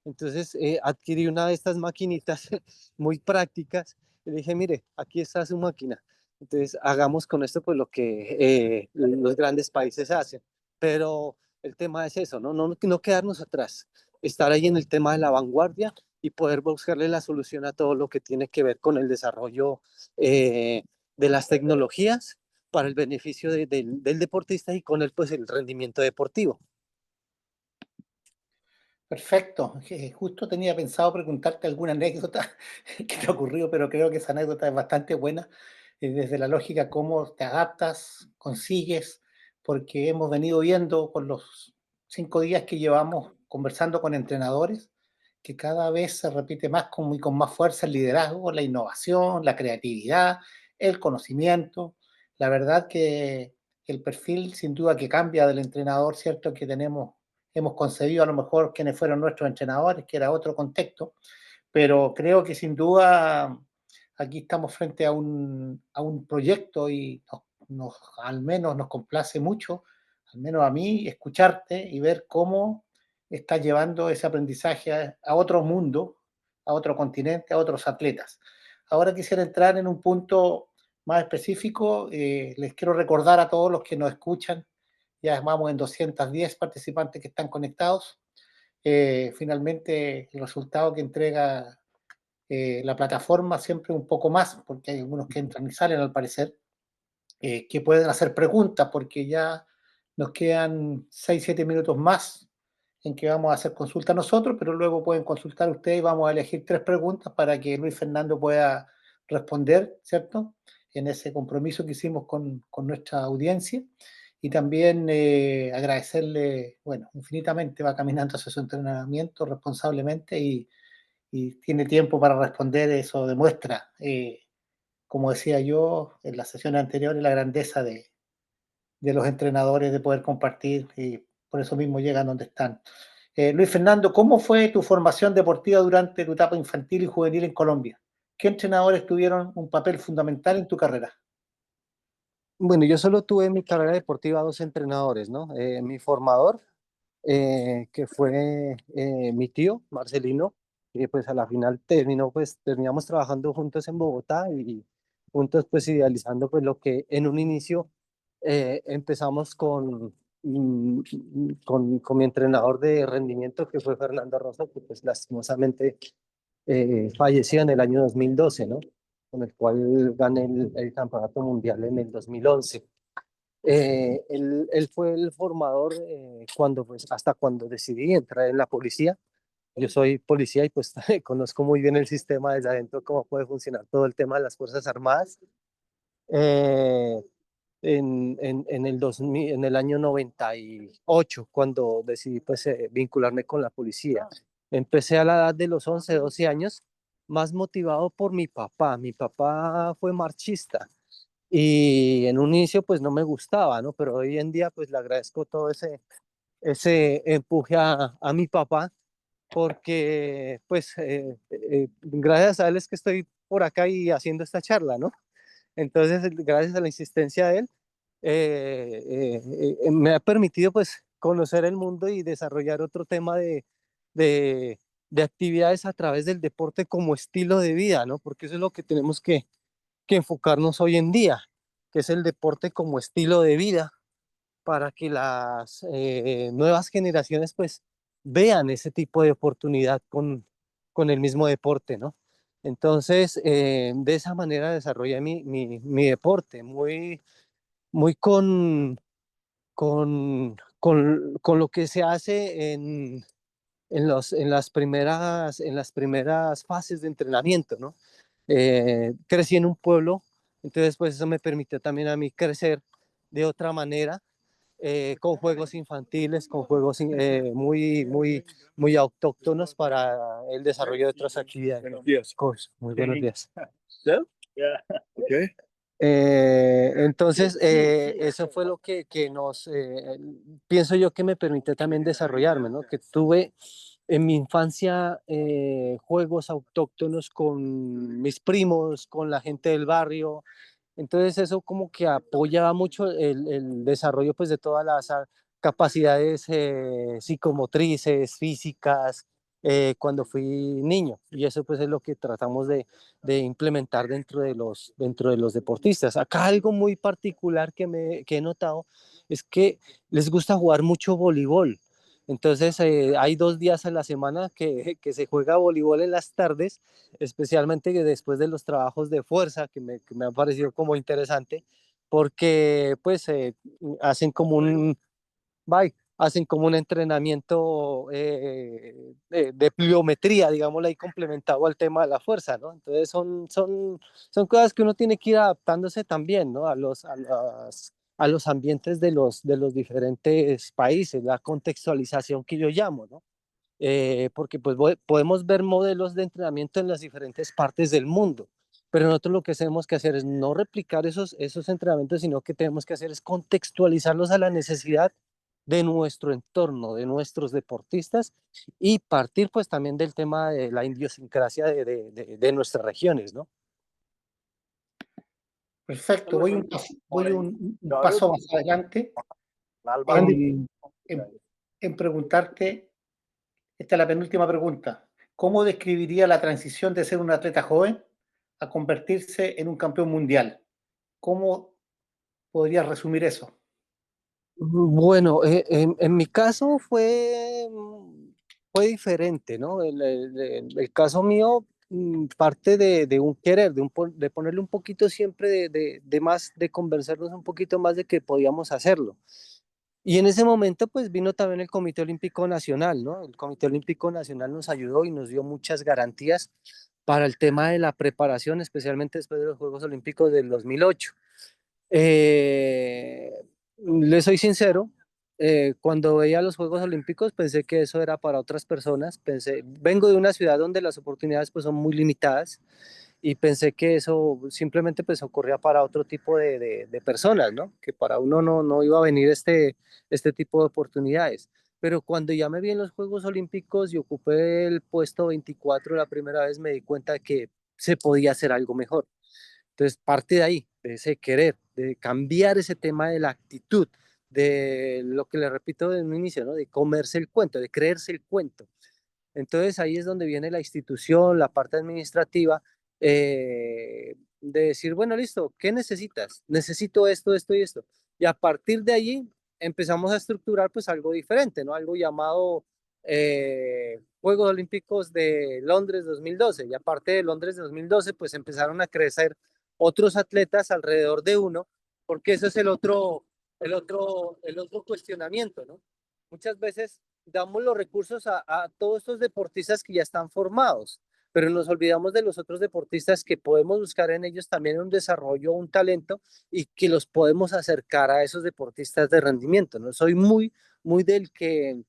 Entonces adquirí una de estas maquinitas muy prácticas y le dije, mire, aquí está su máquina. Entonces hagamos con esto pues lo que los grandes países hacen. Pero el tema es eso, ¿no? No quedarnos atrás, estar ahí en el tema de la vanguardia y poder buscarle la solución a todo lo que tiene que ver con el desarrollo de las tecnologías para el beneficio del deportista y con él pues el rendimiento deportivo. Perfecto. Justo tenía pensado preguntarte alguna anécdota que te ha ocurrido, pero creo que esa anécdota es bastante buena, desde la lógica cómo te adaptas, consigues, porque hemos venido viendo con los 5 días que llevamos conversando con entrenadores, que cada vez se repite más y con más fuerza el liderazgo, la innovación, la creatividad, el conocimiento. La verdad que el perfil sin duda que cambia del entrenador, ¿cierto? Que hemos concebido a lo mejor quienes fueron nuestros entrenadores, que era otro contexto, pero creo que sin duda aquí estamos frente a un proyecto y al menos nos complace mucho, al menos a mí, escucharte y ver cómo estás llevando ese aprendizaje a otro mundo, a otro continente, a otros atletas. Ahora quisiera entrar en un punto más específico. Les quiero recordar a todos los que nos escuchan, ya vamos en 210 participantes que están conectados. Finalmente, el resultado que entrega la plataforma siempre un poco más, porque hay algunos que entran y salen al parecer, que pueden hacer preguntas, porque ya nos quedan 6-7 minutos más en que vamos a hacer consulta nosotros, pero luego pueden consultar ustedes y vamos a elegir 3 preguntas para que Luis Fernando pueda responder, ¿cierto? En ese compromiso que hicimos con nuestra audiencia. Y también agradecerle, bueno, infinitamente, va caminando hacia su entrenamiento responsablemente y tiene tiempo para responder. Eso demuestra, como decía yo en las sesiones anteriores, la grandeza de los entrenadores de poder compartir y por eso mismo llegan donde están. Luis Fernando, ¿cómo fue tu formación deportiva durante tu etapa infantil y juvenil en Colombia? ¿Qué entrenadores tuvieron un papel fundamental en tu carrera? Bueno, yo solo tuve en mi carrera deportiva dos entrenadores, ¿no? Mi formador, que fue mi tío, Marcelino, que pues a la final terminamos trabajando juntos en Bogotá y juntos pues idealizando pues lo que en un inicio empezamos con mi entrenador de rendimiento, que fue Fernando Rosso, que pues lastimosamente falleció en el año 2012, ¿no? Con el cual gané el campeonato mundial en el 2011. Él fue el formador hasta cuando decidí entrar en la policía. Yo soy policía y pues conozco muy bien el sistema desde adentro, cómo puede funcionar todo el tema de las Fuerzas Armadas. Eh, en el 2000, en el año 98, cuando decidí pues, vincularme con la policía. Empecé a la edad de los 11, 12 años, más motivado por mi papá. Mi papá fue marchista y en un inicio pues no me gustaba, ¿no? Pero hoy en día pues le agradezco todo ese empuje a mi papá, porque pues gracias a él es que estoy por acá y haciendo esta charla, ¿no? Entonces, gracias a la insistencia de él, me ha permitido pues conocer el mundo y desarrollar otro tema de, de actividades a través del deporte como estilo de vida, ¿no? Porque eso es lo que tenemos que enfocarnos hoy en día, que es el deporte como estilo de vida, para que las nuevas generaciones pues vean ese tipo de oportunidad con el mismo deporte, ¿no? Entonces, de esa manera desarrollé mi deporte, muy con lo que se hace en las primeras fases de entrenamiento, ¿no? Crecí en un pueblo, entonces pues eso me permitió también a mí crecer de otra manera, con juegos infantiles, con juegos muy autóctonos para el desarrollo de otras actividades. Buenos días. Muy buenos días. Yeah. Okay. Entonces, eso fue lo que pienso yo que me permitió también desarrollarme, ¿no? Que tuve en mi infancia juegos autóctonos con mis primos, con la gente del barrio. Entonces eso como que apoyaba mucho el desarrollo pues de todas las capacidades psicomotrices, físicas, cuando fui niño. Y eso pues es lo que tratamos de implementar dentro de los deportistas. Acá algo muy particular que he notado es que les gusta jugar mucho voleibol. Entonces hay 2 días a la semana que se juega voleibol en las tardes, especialmente después de los trabajos de fuerza, que me ha parecido como interesante, porque pues hacen como un, hacen como un entrenamiento de pliometría, digámoslo ahí, complementado al tema de la fuerza, ¿no? Entonces son cosas que uno tiene que ir adaptándose también, ¿no? A los ambientes de los diferentes países, la contextualización que yo llamo, ¿no? Porque pues podemos ver modelos de entrenamiento en las diferentes partes del mundo, pero nosotros lo que tenemos que hacer es no replicar esos entrenamientos, sino que tenemos que hacer es contextualizarlos a la necesidad de nuestro entorno, de nuestros deportistas y partir pues también del tema de la idiosincrasia de nuestras regiones, ¿no? Perfecto, voy un paso más adelante en, en preguntarte, esta es la penúltima pregunta, ¿cómo describiría la transición de ser un atleta joven a convertirse en un campeón mundial? ¿Cómo podrías resumir eso? Bueno, en mi caso fue diferente, ¿no? El caso mío parte de un querer, de ponerle un poquito siempre de más, de convencernos un poquito más de que podíamos hacerlo. Y en ese momento pues vino también el Comité Olímpico Nacional, ¿no? El Comité Olímpico Nacional nos ayudó y nos dio muchas garantías para el tema de la preparación, especialmente después de los Juegos Olímpicos del 2008. Eh, Le soy sincero, cuando veía los Juegos Olímpicos pensé que eso era para otras personas, vengo de una ciudad donde las oportunidades pues son muy limitadas y pensé que eso simplemente pues ocurría para otro tipo de personas, ¿no? Que para uno no iba a venir este tipo de oportunidades. Pero cuando ya me vi en los Juegos Olímpicos y ocupé el puesto 24 la primera vez, me di cuenta de que se podía hacer algo mejor. Entonces, parte de ahí, de ese querer, de cambiar ese tema de la actitud, de lo que le repito desde un inicio, ¿no? De comerse el cuento, de creerse el cuento. Entonces, ahí es donde viene la institución, la parte administrativa, de decir, bueno, listo, ¿qué necesitas? Necesito esto, esto y esto. Y a partir de allí empezamos a estructurar pues algo diferente, ¿no? Algo llamado Juegos Olímpicos de Londres 2012. Y aparte de Londres 2012, pues empezaron a crecer otros atletas alrededor de uno, porque eso es el otro cuestionamiento, ¿no? Muchas veces damos los recursos a todos estos deportistas que ya están formados, pero nos olvidamos de los otros deportistas que podemos buscar en ellos también un desarrollo, un talento y que los podemos acercar a esos deportistas de rendimiento, ¿no? Soy muy del que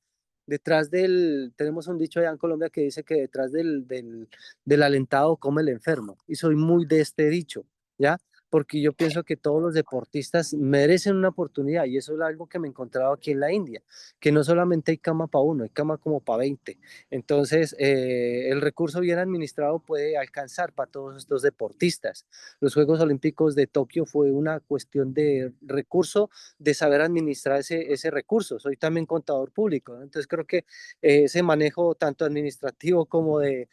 tenemos un dicho allá en Colombia que dice que detrás del alentado come el enfermo, y soy muy de este dicho, ¿ya? Porque yo pienso que todos los deportistas merecen una oportunidad y eso es algo que me encontraba aquí en la India, que no solamente hay cama para uno, hay cama como para 20. Entonces, el recurso bien administrado puede alcanzar para todos estos deportistas. Los Juegos Olímpicos de Tokio fue una cuestión de recurso, de saber administrar ese recurso. Soy también contador público, ¿no? Entonces creo que ese manejo tanto administrativo como de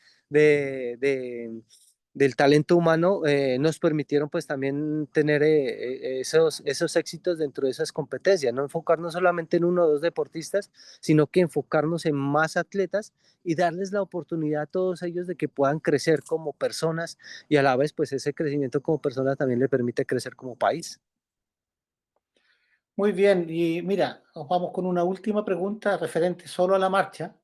del talento humano nos permitieron pues también tener esos éxitos dentro de esas competencias, no enfocarnos solamente en uno o dos deportistas, sino que enfocarnos en más atletas y darles la oportunidad a todos ellos de que puedan crecer como personas y a la vez pues ese crecimiento como persona también le permite crecer como país. Muy bien, y mira, nos vamos con una última pregunta referente solo a la marcha.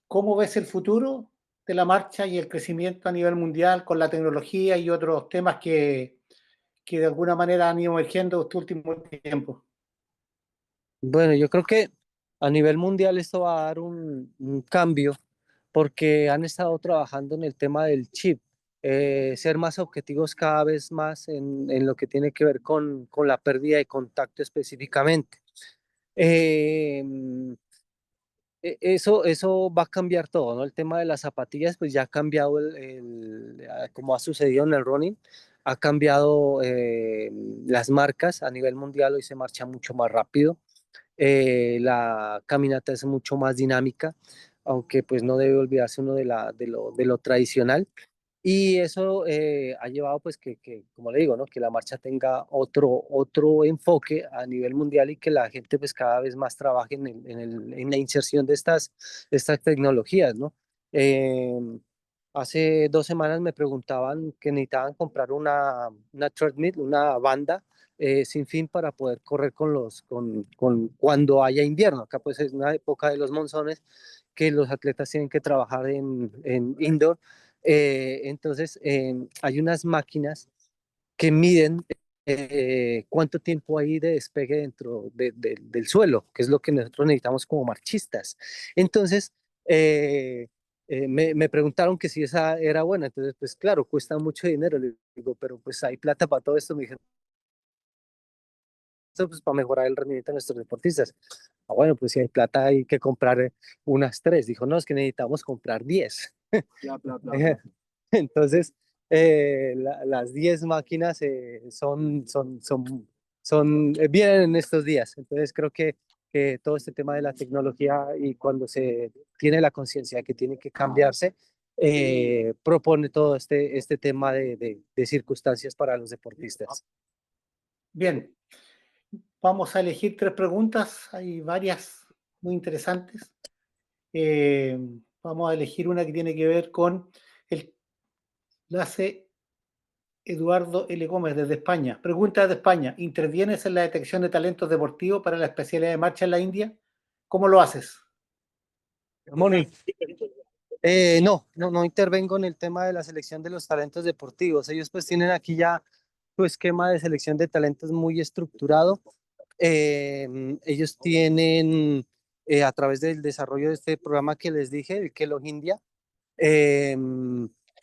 ¿Cómo ves el futuro de la marcha y el crecimiento a nivel mundial con la tecnología y otros temas que de alguna manera han ido emergiendo este último tiempo? Bueno, yo creo que a nivel mundial esto va a dar un cambio porque han estado trabajando en el tema del chip, ser más objetivos cada vez más en lo que tiene que ver con la pérdida de contacto específicamente. Eh, eso va a cambiar todo, ¿no? El tema de las zapatillas, pues ya ha cambiado como ha sucedido en el running, ha cambiado las marcas a nivel mundial, hoy se marcha mucho más rápido, la caminata es mucho más dinámica, aunque pues no debe olvidarse uno de lo tradicional. Y eso ha llevado pues como le digo, ¿no? Que la marcha tenga otro enfoque a nivel mundial y que la gente pues cada vez más trabaje en la inserción de estas tecnologías, ¿no? Eh, Hace 2 semanas me preguntaban que necesitaban comprar una treadmill, una banda sin fin para poder correr con cuando haya invierno. Acá pues es una época de los monzones que los atletas tienen que trabajar en indoor. Entonces hay unas máquinas que miden cuánto tiempo hay de despegue dentro del suelo, que es lo que nosotros necesitamos como marchistas. Entonces, me preguntaron que si esa era buena, entonces pues claro, cuesta mucho dinero, le digo, pero pues hay plata para todo esto, me dijeron, "Esto, pues para mejorar el rendimiento de nuestros deportistas. Ah, bueno, pues si hay plata hay que comprar unas 3, dijo, no, es que necesitamos comprar 10. Bla, bla, bla, bla. Entonces, las 10 máquinas vienen en estos días. Entonces, creo que todo este tema de la tecnología y cuando se tiene la conciencia de que tiene que cambiarse, propone todo este tema de circunstancias para los deportistas. Bien, vamos a elegir 3 preguntas. Hay varias muy interesantes. Eh, Vamos a elegir una que tiene que ver con el la hace Eduardo L. Gómez desde España. Pregunta de España. ¿Intervienes en la detección de talentos deportivos para la especialidad de marcha en la India? ¿Cómo lo haces? Moni, no intervengo en el tema de la selección de los talentos deportivos. Ellos pues tienen aquí ya su esquema de selección de talentos muy estructurado. Ellos tienen, a través del desarrollo de este programa que les dije, el Kelo India, eh,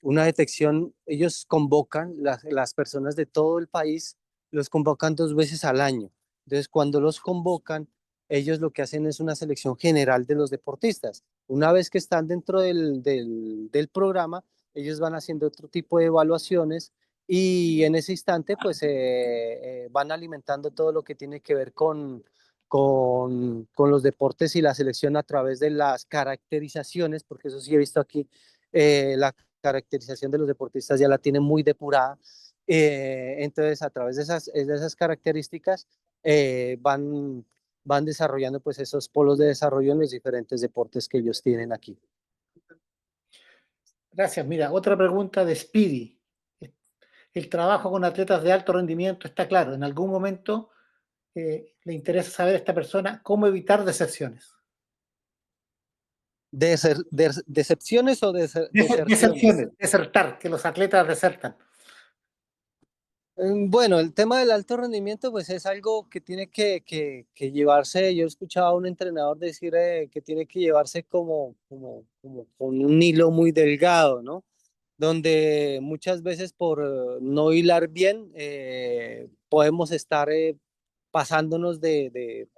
una detección, ellos convocan las personas de todo el país, los convocan 2 veces al año. Entonces, cuando los convocan, ellos lo que hacen es una selección general de los deportistas. Una vez que están dentro del programa, ellos van haciendo otro tipo de evaluaciones y en ese instante, pues van alimentando todo lo que tiene que ver con los deportes y la selección a través de las caracterizaciones, porque eso sí he visto aquí, la caracterización de los deportistas ya la tienen muy depurada. Entonces, a través de esas características, van desarrollando pues esos polos de desarrollo en los diferentes deportes que ellos tienen aquí. Gracias. Mira, otra pregunta de Speedy. El trabajo con atletas de alto rendimiento está claro. En algún momento le interesa saber a esta persona cómo evitar decepciones. ¿Decepciones o deserciones? Deserciones, desertar, que los atletas desertan. Bueno, el tema del alto rendimiento, pues es algo que tiene que llevarse. Yo he escuchado a un entrenador decir que tiene que llevarse como con un hilo muy delgado, ¿no? Donde muchas veces por no hilar bien, podemos estar pasándonos de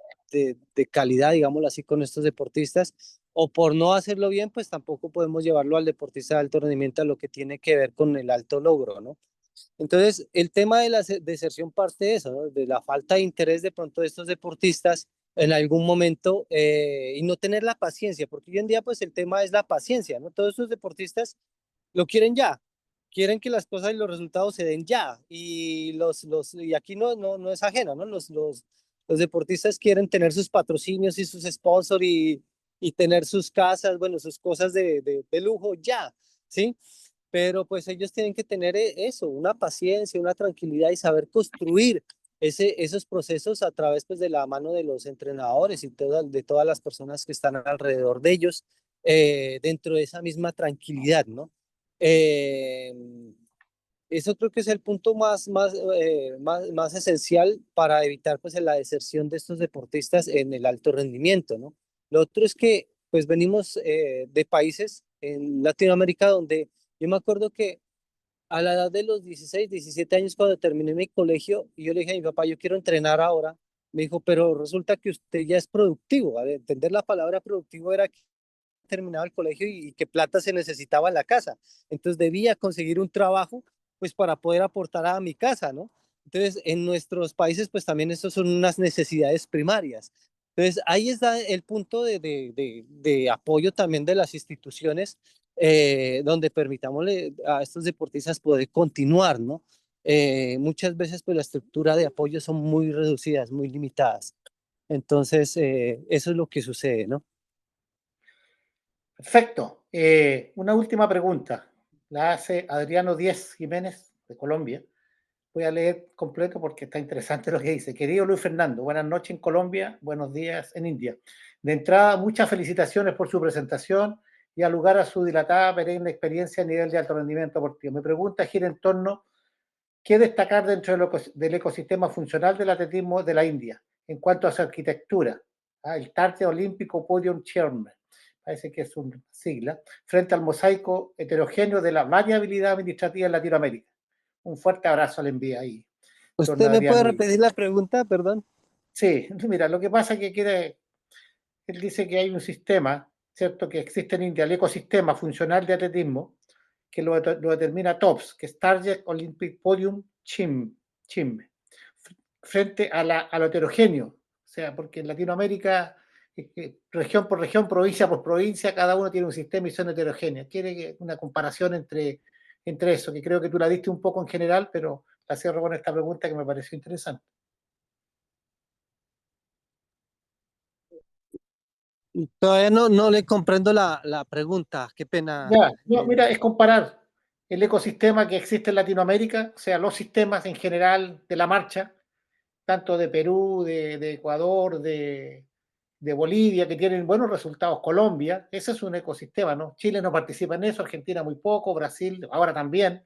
calidad, digámoslo así, con estos deportistas, o por no hacerlo bien, pues tampoco podemos llevarlo al deportista de alto rendimiento a lo que tiene que ver con el alto logro, ¿no? Entonces, el tema de la deserción parte de eso, ¿no? De la falta de interés de pronto de estos deportistas en algún momento y no tener la paciencia, porque hoy en día pues el tema es la paciencia, ¿no? Todos estos deportistas lo quieren ya. quieren que las cosas y los resultados se den ya. Y aquí no es ajeno, ¿no? Los deportistas quieren tener sus patrocinios y sus sponsors y tener sus casas, bueno, sus cosas de lujo ya, ¿sí? Pero pues ellos tienen que tener eso, una paciencia, una tranquilidad y saber construir esos procesos a través pues, de la mano de los entrenadores y de todas las personas que están alrededor de ellos dentro de esa misma tranquilidad, ¿no? Eh, Eso creo que es el punto más esencial para evitar pues la deserción de estos deportistas en el alto rendimiento, ¿no? Lo otro es que pues venimos de países en Latinoamérica donde yo me acuerdo que a la edad de los 16, 17 años cuando terminé mi colegio y yo le dije a mi papá, yo quiero entrenar ahora, me dijo, pero resulta que usted ya es productivo. A ver, entender la palabra productivo era que terminaba el colegio y que plata se necesitaba en la casa. Entonces debía conseguir un trabajo pues para poder aportar a mi casa, ¿no? Entonces en nuestros países pues también estos son unas necesidades primarias. Entonces ahí está el punto de apoyo también de las instituciones donde permitamos a estos deportistas poder continuar, ¿no? Muchas veces pues la estructura de apoyo son muy reducidas, muy limitadas. Entonces eso es lo que sucede, ¿no? Perfecto. Una última pregunta. La hace Adriano Díez Jiménez, de Colombia. Voy a leer completo porque está interesante lo que dice. Querido Luis Fernando, buenas noches en Colombia, buenos días en India. De entrada, muchas felicitaciones por su presentación y al lugar a su dilatada, perenne experiencia a nivel de alto rendimiento deportivo. Mi pregunta gira en torno qué destacar dentro del ecosistema funcional del atletismo de la India en cuanto a su arquitectura. El Target Olímpico Podium Chairman, parece que es una sigla, frente al mosaico heterogéneo de la variabilidad administrativa en Latinoamérica. Un fuerte abrazo al envío ahí, don ¿Usted me puede Adriano. repetir la pregunta, perdón? Sí, mira, lo que pasa es que él dice que hay un sistema, ¿cierto? Que existe en India, el ecosistema funcional de atletismo, que lo determina TOPS, que es Target Olympic Podium Chim, frente a lo heterogéneo. O sea, porque en Latinoamérica, región por región, provincia por provincia, cada uno tiene un sistema y son heterogéneos. Quiere una comparación entre eso, que creo que tú la diste un poco en general, pero la cierro con esta pregunta que me pareció interesante. Todavía no le comprendo la pregunta, qué pena. Ya, no, mira, es comparar el ecosistema que existe en Latinoamérica, o sea, los sistemas en general de la marcha, tanto de Perú, de Ecuador, de Bolivia, que tienen buenos resultados, Colombia, ese es un ecosistema, ¿no? Chile no participa en eso, Argentina muy poco, Brasil ahora también,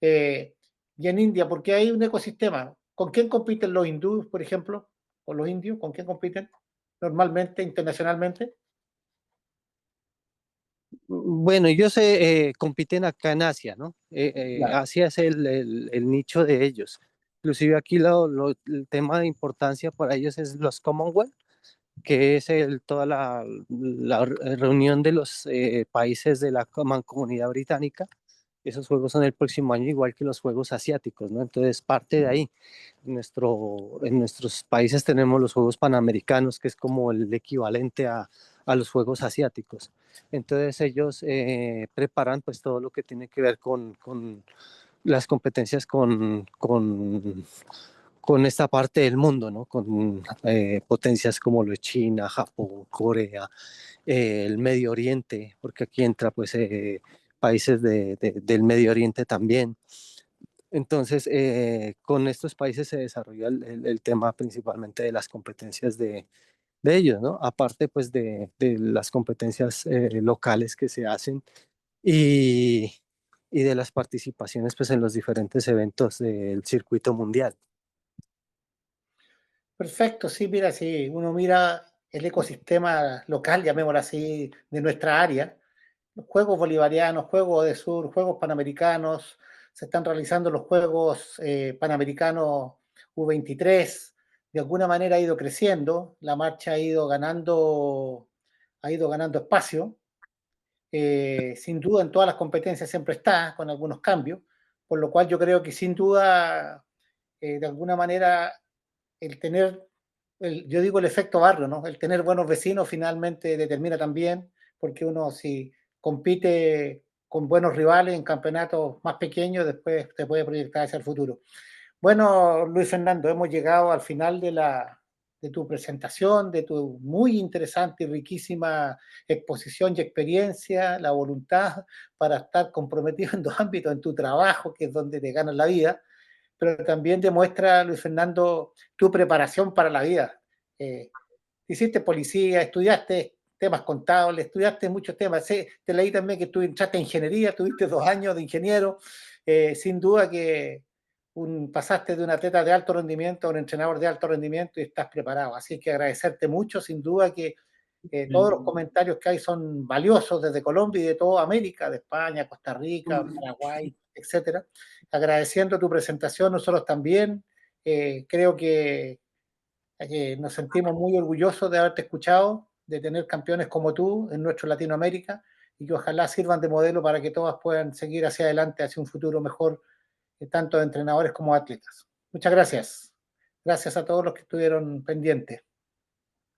eh, y en India, porque hay un ecosistema. ¿Con quién compiten los hindúes, por ejemplo? ¿O los indios? ¿Con quién compiten normalmente, internacionalmente? Bueno, ellos compiten acá en Asia, ¿no? Claro. Asia es el nicho de ellos. Inclusive aquí el tema de importancia para ellos es los Commonwealth, que es toda la reunión de los países de la Mancomunidad Británica. Esos juegos son el próximo año, igual que los juegos asiáticos, ¿no? Entonces, parte de ahí. En nuestros países tenemos los Juegos Panamericanos, que es como el equivalente a los Juegos Asiáticos. Entonces, ellos preparan pues todo lo que tiene que ver con las competencias con esta parte del mundo, ¿no? Con potencias como lo es China, Japón, Corea, el Medio Oriente, porque aquí entra pues países del Medio Oriente también. Entonces, con estos países se desarrolla el tema principalmente de las competencias de ellos, ¿no? Aparte pues de las competencias locales que se hacen y, y de las participaciones pues en los diferentes eventos del circuito mundial. Perfecto, sí, mira, si uno mira el ecosistema local, llamémoslo así, de nuestra área, los Juegos Bolivarianos, Juegos de Sur, Juegos Panamericanos, se están realizando los Juegos Panamericanos U23, de alguna manera ha ido creciendo, la marcha ha ido ganando espacio, sin duda en todas las competencias siempre está, con algunos cambios, por lo cual yo creo que sin duda, de alguna manera, el tener, yo digo el efecto barrio, ¿no? El tener buenos vecinos finalmente determina también, porque uno si compite con buenos rivales en campeonatos más pequeños, después te puede proyectar hacia el futuro. Bueno, Luis Fernando, hemos llegado al final de tu presentación, de tu muy interesante y riquísima exposición y experiencia, la voluntad para estar comprometido en dos ámbitos, en tu trabajo, que es donde te ganas la vida, pero también demuestra, Luis Fernando, tu preparación para la vida. Hiciste policía, estudiaste temas contables, estudiaste muchos temas. Sí, te leí también que tú entraste en ingeniería, tuviste 2 años de ingeniero. Sin duda que pasaste de un atleta de alto rendimiento a un entrenador de alto rendimiento y estás preparado. Así que agradecerte mucho, sin duda que todos los comentarios que hay son valiosos desde Colombia y de toda América, de España, Costa Rica, Paraguay, etcétera. Agradeciendo tu presentación, nosotros también. Creo que nos sentimos muy orgullosos de haberte escuchado, de tener campeones como tú en nuestro Latinoamérica y que ojalá sirvan de modelo para que todas puedan seguir hacia adelante, hacia un futuro mejor, tanto de entrenadores como atletas. Muchas gracias. Gracias a todos los que estuvieron pendientes.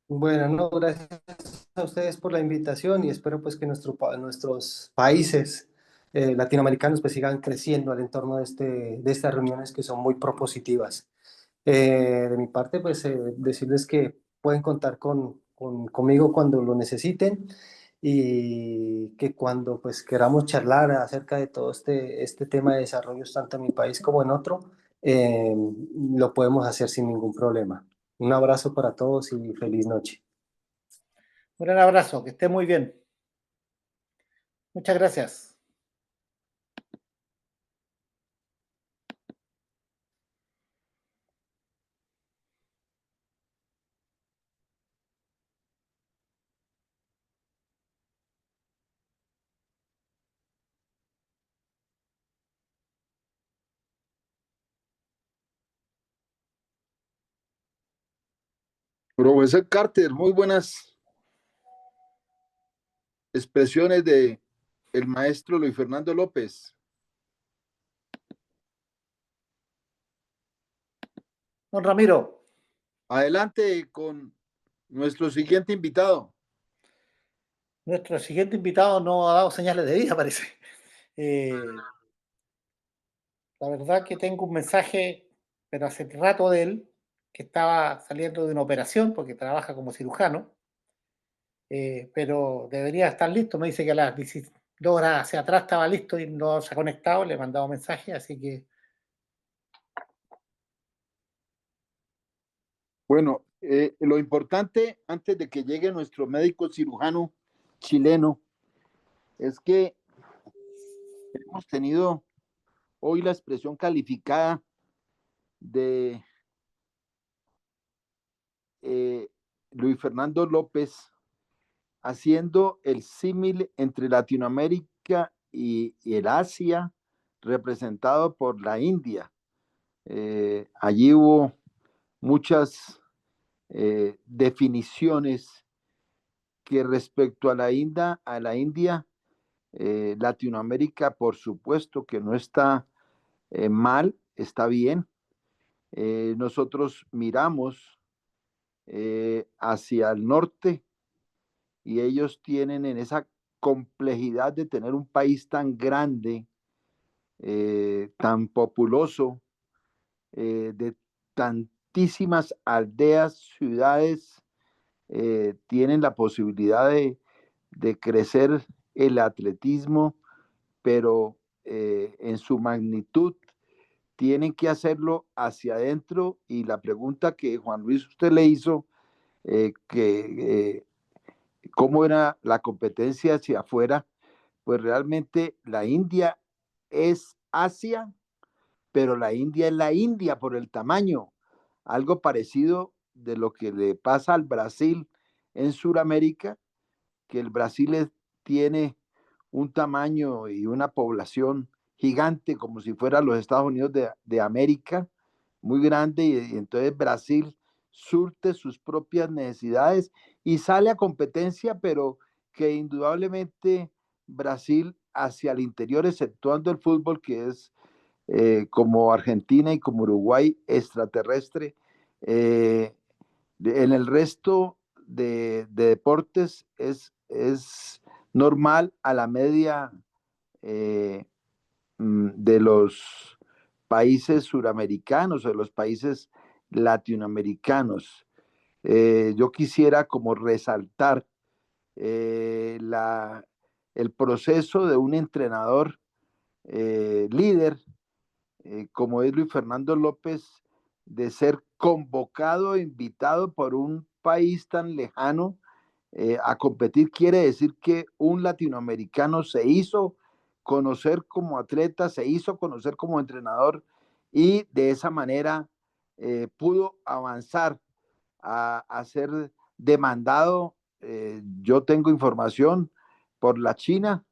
Bueno, no, gracias a ustedes por la invitación y espero pues que nuestros países latinoamericanos pues sigan creciendo al entorno de estas reuniones que son muy propositivas. De mi parte, pues decirles que pueden contar conmigo cuando lo necesiten y que cuando pues queramos charlar acerca de todo este tema de desarrollos tanto en mi país como en otro, eh, lo podemos hacer sin ningún problema. Un abrazo para todos y feliz noche. Un gran abrazo, que esté muy bien. Muchas gracias. Profesor Carter, muy buenas expresiones de el maestro Luis Fernando López. Don Ramiro. Adelante con nuestro siguiente invitado. Nuestro siguiente invitado no ha dado señales de vida, parece. La verdad que tengo un mensaje, pero hace rato de él, que estaba saliendo de una operación porque trabaja como cirujano, pero debería estar listo. Me dice que a las 2 horas hacia atrás estaba listo y no se ha conectado, le he mandado mensaje, así que... Bueno, lo importante antes de que llegue nuestro médico cirujano chileno es que hemos tenido hoy la expresión calificada de Luis Fernando López haciendo el símil entre Latinoamérica y el Asia, representado por la India. Allí hubo muchas definiciones que respecto a la India, Latinoamérica, por supuesto que no está mal, está bien. Nosotros miramos hacia el norte y ellos tienen en esa complejidad de tener un país tan grande, tan populoso, de tantísimas aldeas, ciudades, tienen la posibilidad de crecer el atletismo, pero en su magnitud tienen que hacerlo hacia adentro y la pregunta que Juan Luis usted le hizo, que cómo era la competencia hacia afuera, pues realmente la India es Asia, pero la India es la India por el tamaño, algo parecido de lo que le pasa al Brasil en Sudamérica, que el Brasil tiene un tamaño y una población gigante, como si fuera los Estados Unidos de América, muy grande, y entonces Brasil surte sus propias necesidades y sale a competencia, pero que indudablemente Brasil hacia el interior, exceptuando el fútbol, que es como Argentina y como Uruguay, extraterrestre, en el resto de deportes es normal a la media eh, de los países suramericanos o de los países latinoamericanos. Yo quisiera como resaltar el proceso de un entrenador líder como es Luis Fernando López, de ser convocado e invitado por un país tan lejano a competir, quiere decir que un latinoamericano se hizo conocer como atleta, se hizo conocer como entrenador y de esa manera pudo avanzar a ser demandado. Yo tengo información por la China,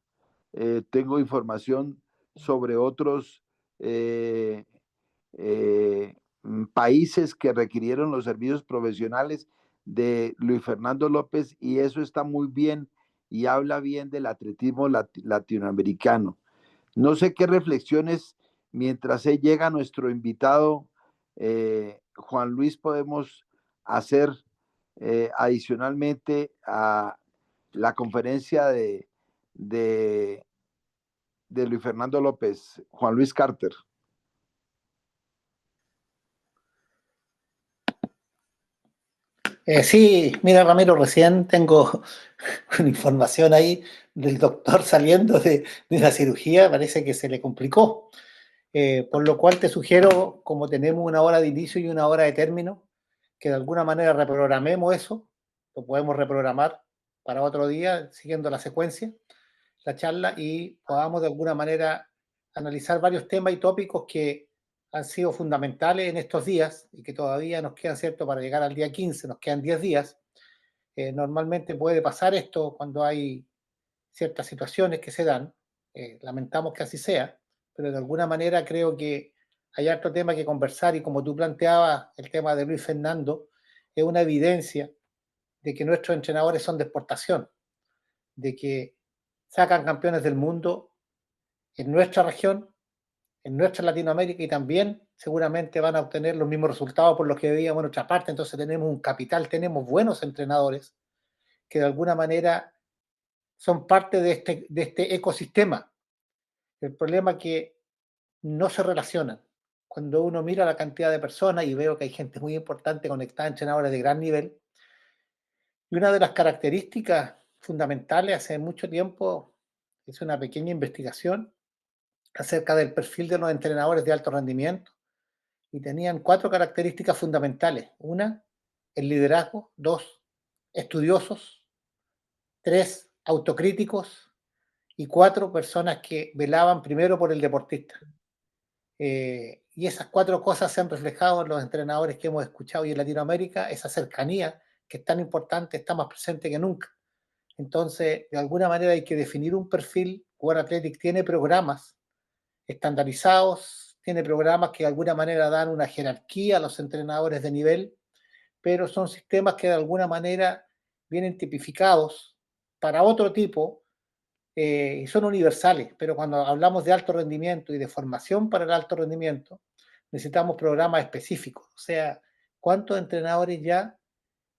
tengo información sobre otros eh, eh, países que requirieron los servicios profesionales de Luis Fernando López y eso está muy bien y habla bien del atletismo latinoamericano. No sé qué reflexiones mientras llega nuestro invitado Juan Luis podemos hacer adicionalmente a la conferencia de, de Luis Fernando López, Juan Luis Carter. Sí, mira Ramiro, recién tengo una información ahí del doctor saliendo de la cirugía, parece que se le complicó. Por lo cual te sugiero, como tenemos una hora de inicio y una hora de término, que de alguna manera reprogramemos eso, lo podemos reprogramar para otro día, siguiendo la secuencia, la charla, y podamos de alguna manera analizar varios temas y tópicos que han sido fundamentales en estos días y que todavía nos quedan, ¿cierto?, para llegar al día 15, nos quedan 10 días. Normalmente puede pasar esto cuando hay ciertas situaciones que se dan, lamentamos que así sea, pero de alguna manera creo que hay otro tema que conversar y como tú planteabas, el tema de Luis Fernando es una evidencia de que nuestros entrenadores son de exportación, de que sacan campeones del mundo en nuestra región, en nuestra Latinoamérica y también seguramente van a obtener los mismos resultados por los que veíamos en otra parte. Entonces tenemos un capital, tenemos buenos entrenadores que de alguna manera son parte de este ecosistema. El problema es que no se relacionan. Cuando uno mira la cantidad de personas y veo que hay gente muy importante conectada, entrenadores de gran nivel, y una de las características fundamentales hace mucho tiempo hice una pequeña investigación acerca del perfil de los entrenadores de alto rendimiento y tenían 4 características fundamentales. Una, el liderazgo. 2, estudiosos. 3, autocríticos. Y 4, personas que velaban primero por el deportista. Y esas 4 cosas se han reflejado en los entrenadores que hemos escuchado y en Latinoamérica, esa cercanía que es tan importante, está más presente que nunca. Entonces, de alguna manera hay que definir un perfil. World Athletics tiene programas estandarizados, tiene programas que de alguna manera dan una jerarquía a los entrenadores de nivel, pero son sistemas que de alguna manera vienen tipificados para otro tipo y son universales, pero cuando hablamos de alto rendimiento y de formación para el alto rendimiento, necesitamos programas específicos. O sea, ¿cuántos entrenadores ya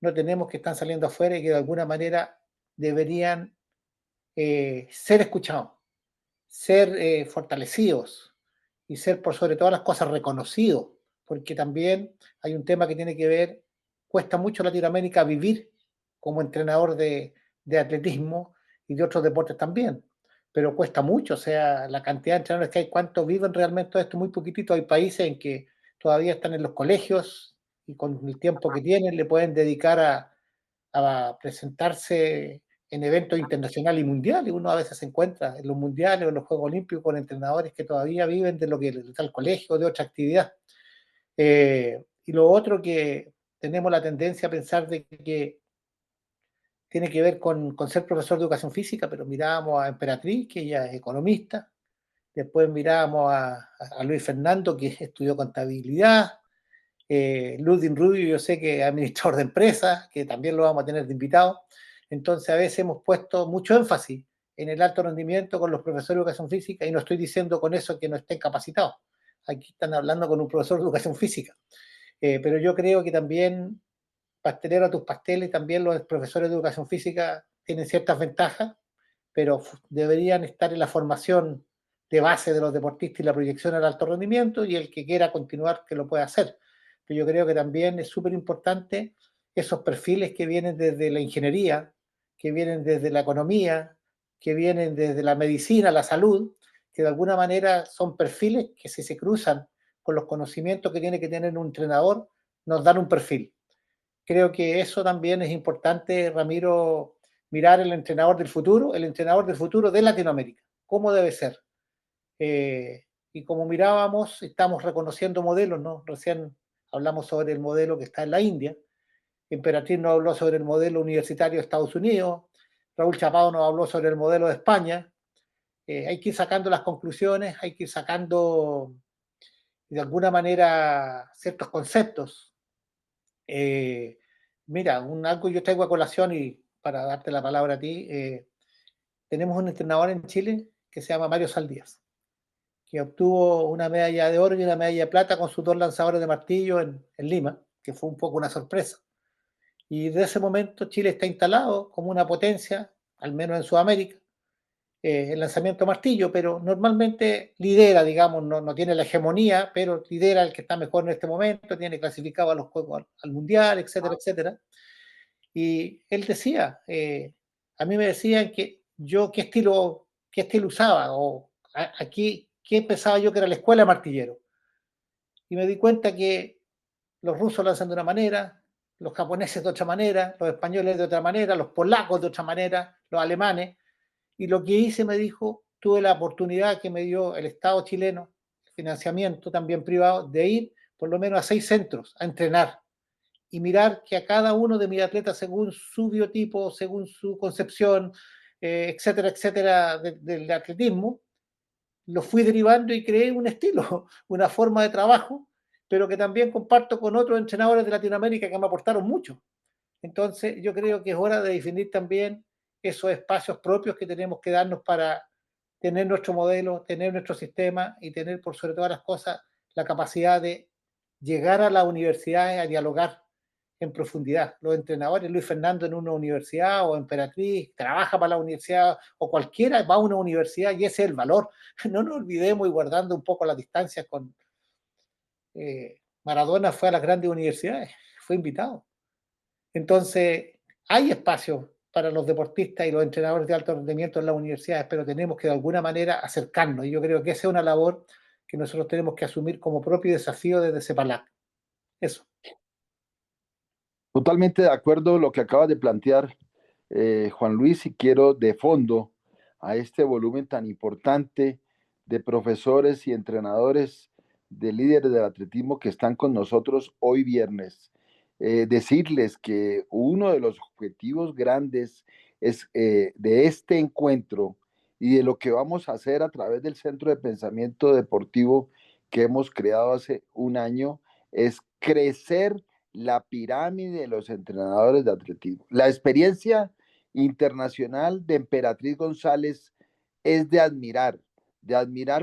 no tenemos que están saliendo afuera y que de alguna manera deberían ser escuchados, ser fortalecidos y ser por sobre todas las cosas reconocidos? Porque también hay un tema que tiene que ver, cuesta mucho en Latinoamérica vivir como entrenador de atletismo y de otros deportes también, pero cuesta mucho, o sea, la cantidad de entrenadores que hay, cuántos viven realmente todo esto, muy poquitito. Hay países en que todavía están en los colegios y con el tiempo que tienen le pueden dedicar a presentarse en eventos internacionales y mundiales. Uno a veces se encuentra en los mundiales o en los Juegos Olímpicos con entrenadores que todavía viven de lo que les da el colegio o de otra actividad. Y lo otro que tenemos la tendencia a pensar de que tiene que ver con ser profesor de educación física, pero mirábamos a Emperatriz, que ella es economista, después mirábamos a Luis Fernando, que estudió contabilidad, Ludwig Rubio, yo sé que es administrador de empresas, que también lo vamos a tener de invitado. Entonces a veces hemos puesto mucho énfasis en el alto rendimiento con los profesores de educación física y no estoy diciendo con eso que no estén capacitados. Aquí están hablando con un profesor de educación física. Pero yo creo que también pastelero a tus pasteles, también los profesores de educación física tienen ciertas ventajas, pero deberían estar en la formación de base de los deportistas y la proyección al alto rendimiento, y el que quiera continuar que lo pueda hacer. Pero yo creo que también es súper importante esos perfiles que vienen desde la ingeniería, que vienen desde la economía, que vienen desde la medicina, la salud, que de alguna manera son perfiles que si se cruzan con los conocimientos que tiene que tener un entrenador, nos dan un perfil. Creo que eso también es importante, Ramiro, mirar el entrenador del futuro de Latinoamérica, cómo debe ser. Y como mirábamos, estamos reconociendo modelos, ¿no? Recién hablamos sobre el modelo que está en la India, Emperatriz nos habló sobre el modelo universitario de Estados Unidos, Raúl Chapado nos habló sobre el modelo de España. Hay que ir sacando las conclusiones, hay que ir sacando de alguna manera ciertos conceptos. Mira, algo yo traigo a colación y para darte la palabra a ti, tenemos un entrenador en Chile que se llama Mario Saldías, que obtuvo una medalla de oro y una medalla de plata con sus 2 lanzadores de martillo en Lima, que fue un poco una sorpresa. Y desde ese momento Chile está instalado como una potencia, al menos en Sudamérica, el lanzamiento martillo, pero normalmente lidera, digamos, no tiene la hegemonía, pero lidera el que está mejor en este momento, tiene clasificado a los juegos al mundial, etcétera, etcétera. Y él decía, a mí me decían que yo qué estilo usaba, o aquí qué pensaba yo que era la escuela de martillero. Y me di cuenta que los rusos lanzan de una manera, los japoneses de otra manera, los españoles de otra manera, los polacos de otra manera, los alemanes. Y lo que hice, me dijo, tuve la oportunidad que me dio el Estado chileno, financiamiento también privado, de ir por lo menos a 6 centros a entrenar y mirar que a cada uno de mis atletas, según su biotipo, según su concepción, etcétera, etcétera, del atletismo, lo fui derivando y creé un estilo, una forma de trabajo, pero que también comparto con otros entrenadores de Latinoamérica que me aportaron mucho. Entonces, yo creo que es hora de definir también esos espacios propios que tenemos que darnos para tener nuestro modelo, tener nuestro sistema y tener, por sobre todas las cosas, la capacidad de llegar a las universidades a dialogar en profundidad. Los entrenadores, Luis Fernando en una universidad o Emperatriz, trabaja para la universidad o cualquiera va a una universidad y ese es el valor. No nos olvidemos y guardando un poco las distancias con Maradona fue a las grandes universidades, fue invitado. Entonces, hay espacio para los deportistas y los entrenadores de alto rendimiento en las universidades, pero tenemos que de alguna manera acercarnos. Y yo creo que esa es una labor que nosotros tenemos que asumir como propio desafío desde CEPALAC. Eso. Totalmente de acuerdo lo que acabas de plantear, Juan Luis, y quiero de fondo a este volumen tan importante de profesores y entrenadores, de líderes del atletismo que están con nosotros hoy viernes. Decirles que uno de los objetivos grandes es, de este encuentro y de lo que vamos a hacer a través del Centro de Pensamiento Deportivo que hemos creado hace un año es crecer la pirámide de los entrenadores de atletismo. La experiencia internacional de Emperatriz González es de admirar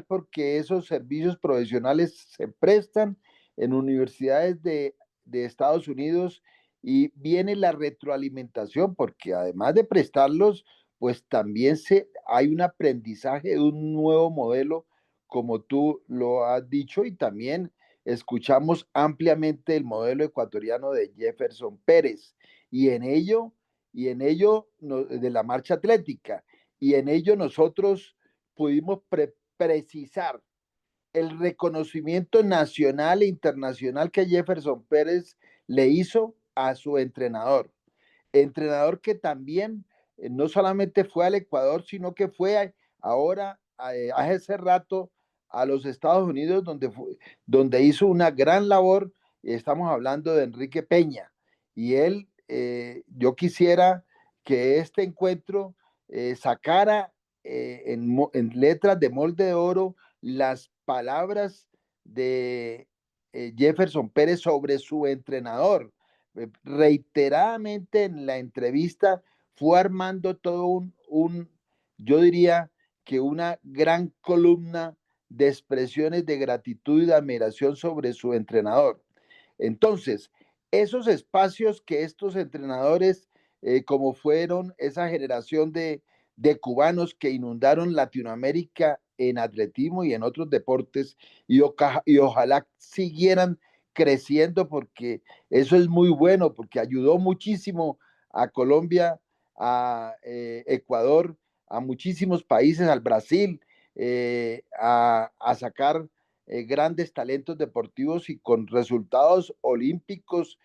porque esos servicios profesionales se prestan en universidades de Estados Unidos y viene la retroalimentación porque además de prestarlos, pues también hay un aprendizaje de un nuevo modelo, como tú lo has dicho, y también escuchamos ampliamente el modelo ecuatoriano de Jefferson Pérez y en ello de la marcha atlética, y en ello nosotros pudimos precisar el reconocimiento nacional e internacional que Jefferson Pérez le hizo a su entrenador que también no solamente fue al Ecuador, sino que fue ahora, hace ese rato, a los Estados Unidos, donde hizo una gran labor. Estamos hablando de Enrique Peña. Y él, yo quisiera que este encuentro sacara en letras de molde de oro las palabras de Jefferson Pérez sobre su entrenador. Reiteradamente en la entrevista fue armando todo yo diría que una gran columna de expresiones de gratitud y de admiración sobre su entrenador. Entonces, esos espacios que estos entrenadores, como fueron esa generación de de cubanos que inundaron Latinoamérica en atletismo y en otros deportes y ojalá siguieran creciendo porque eso es muy bueno, porque ayudó muchísimo a Colombia, a Ecuador, a muchísimos países, al Brasil, a sacar grandes talentos deportivos y con resultados olímpicos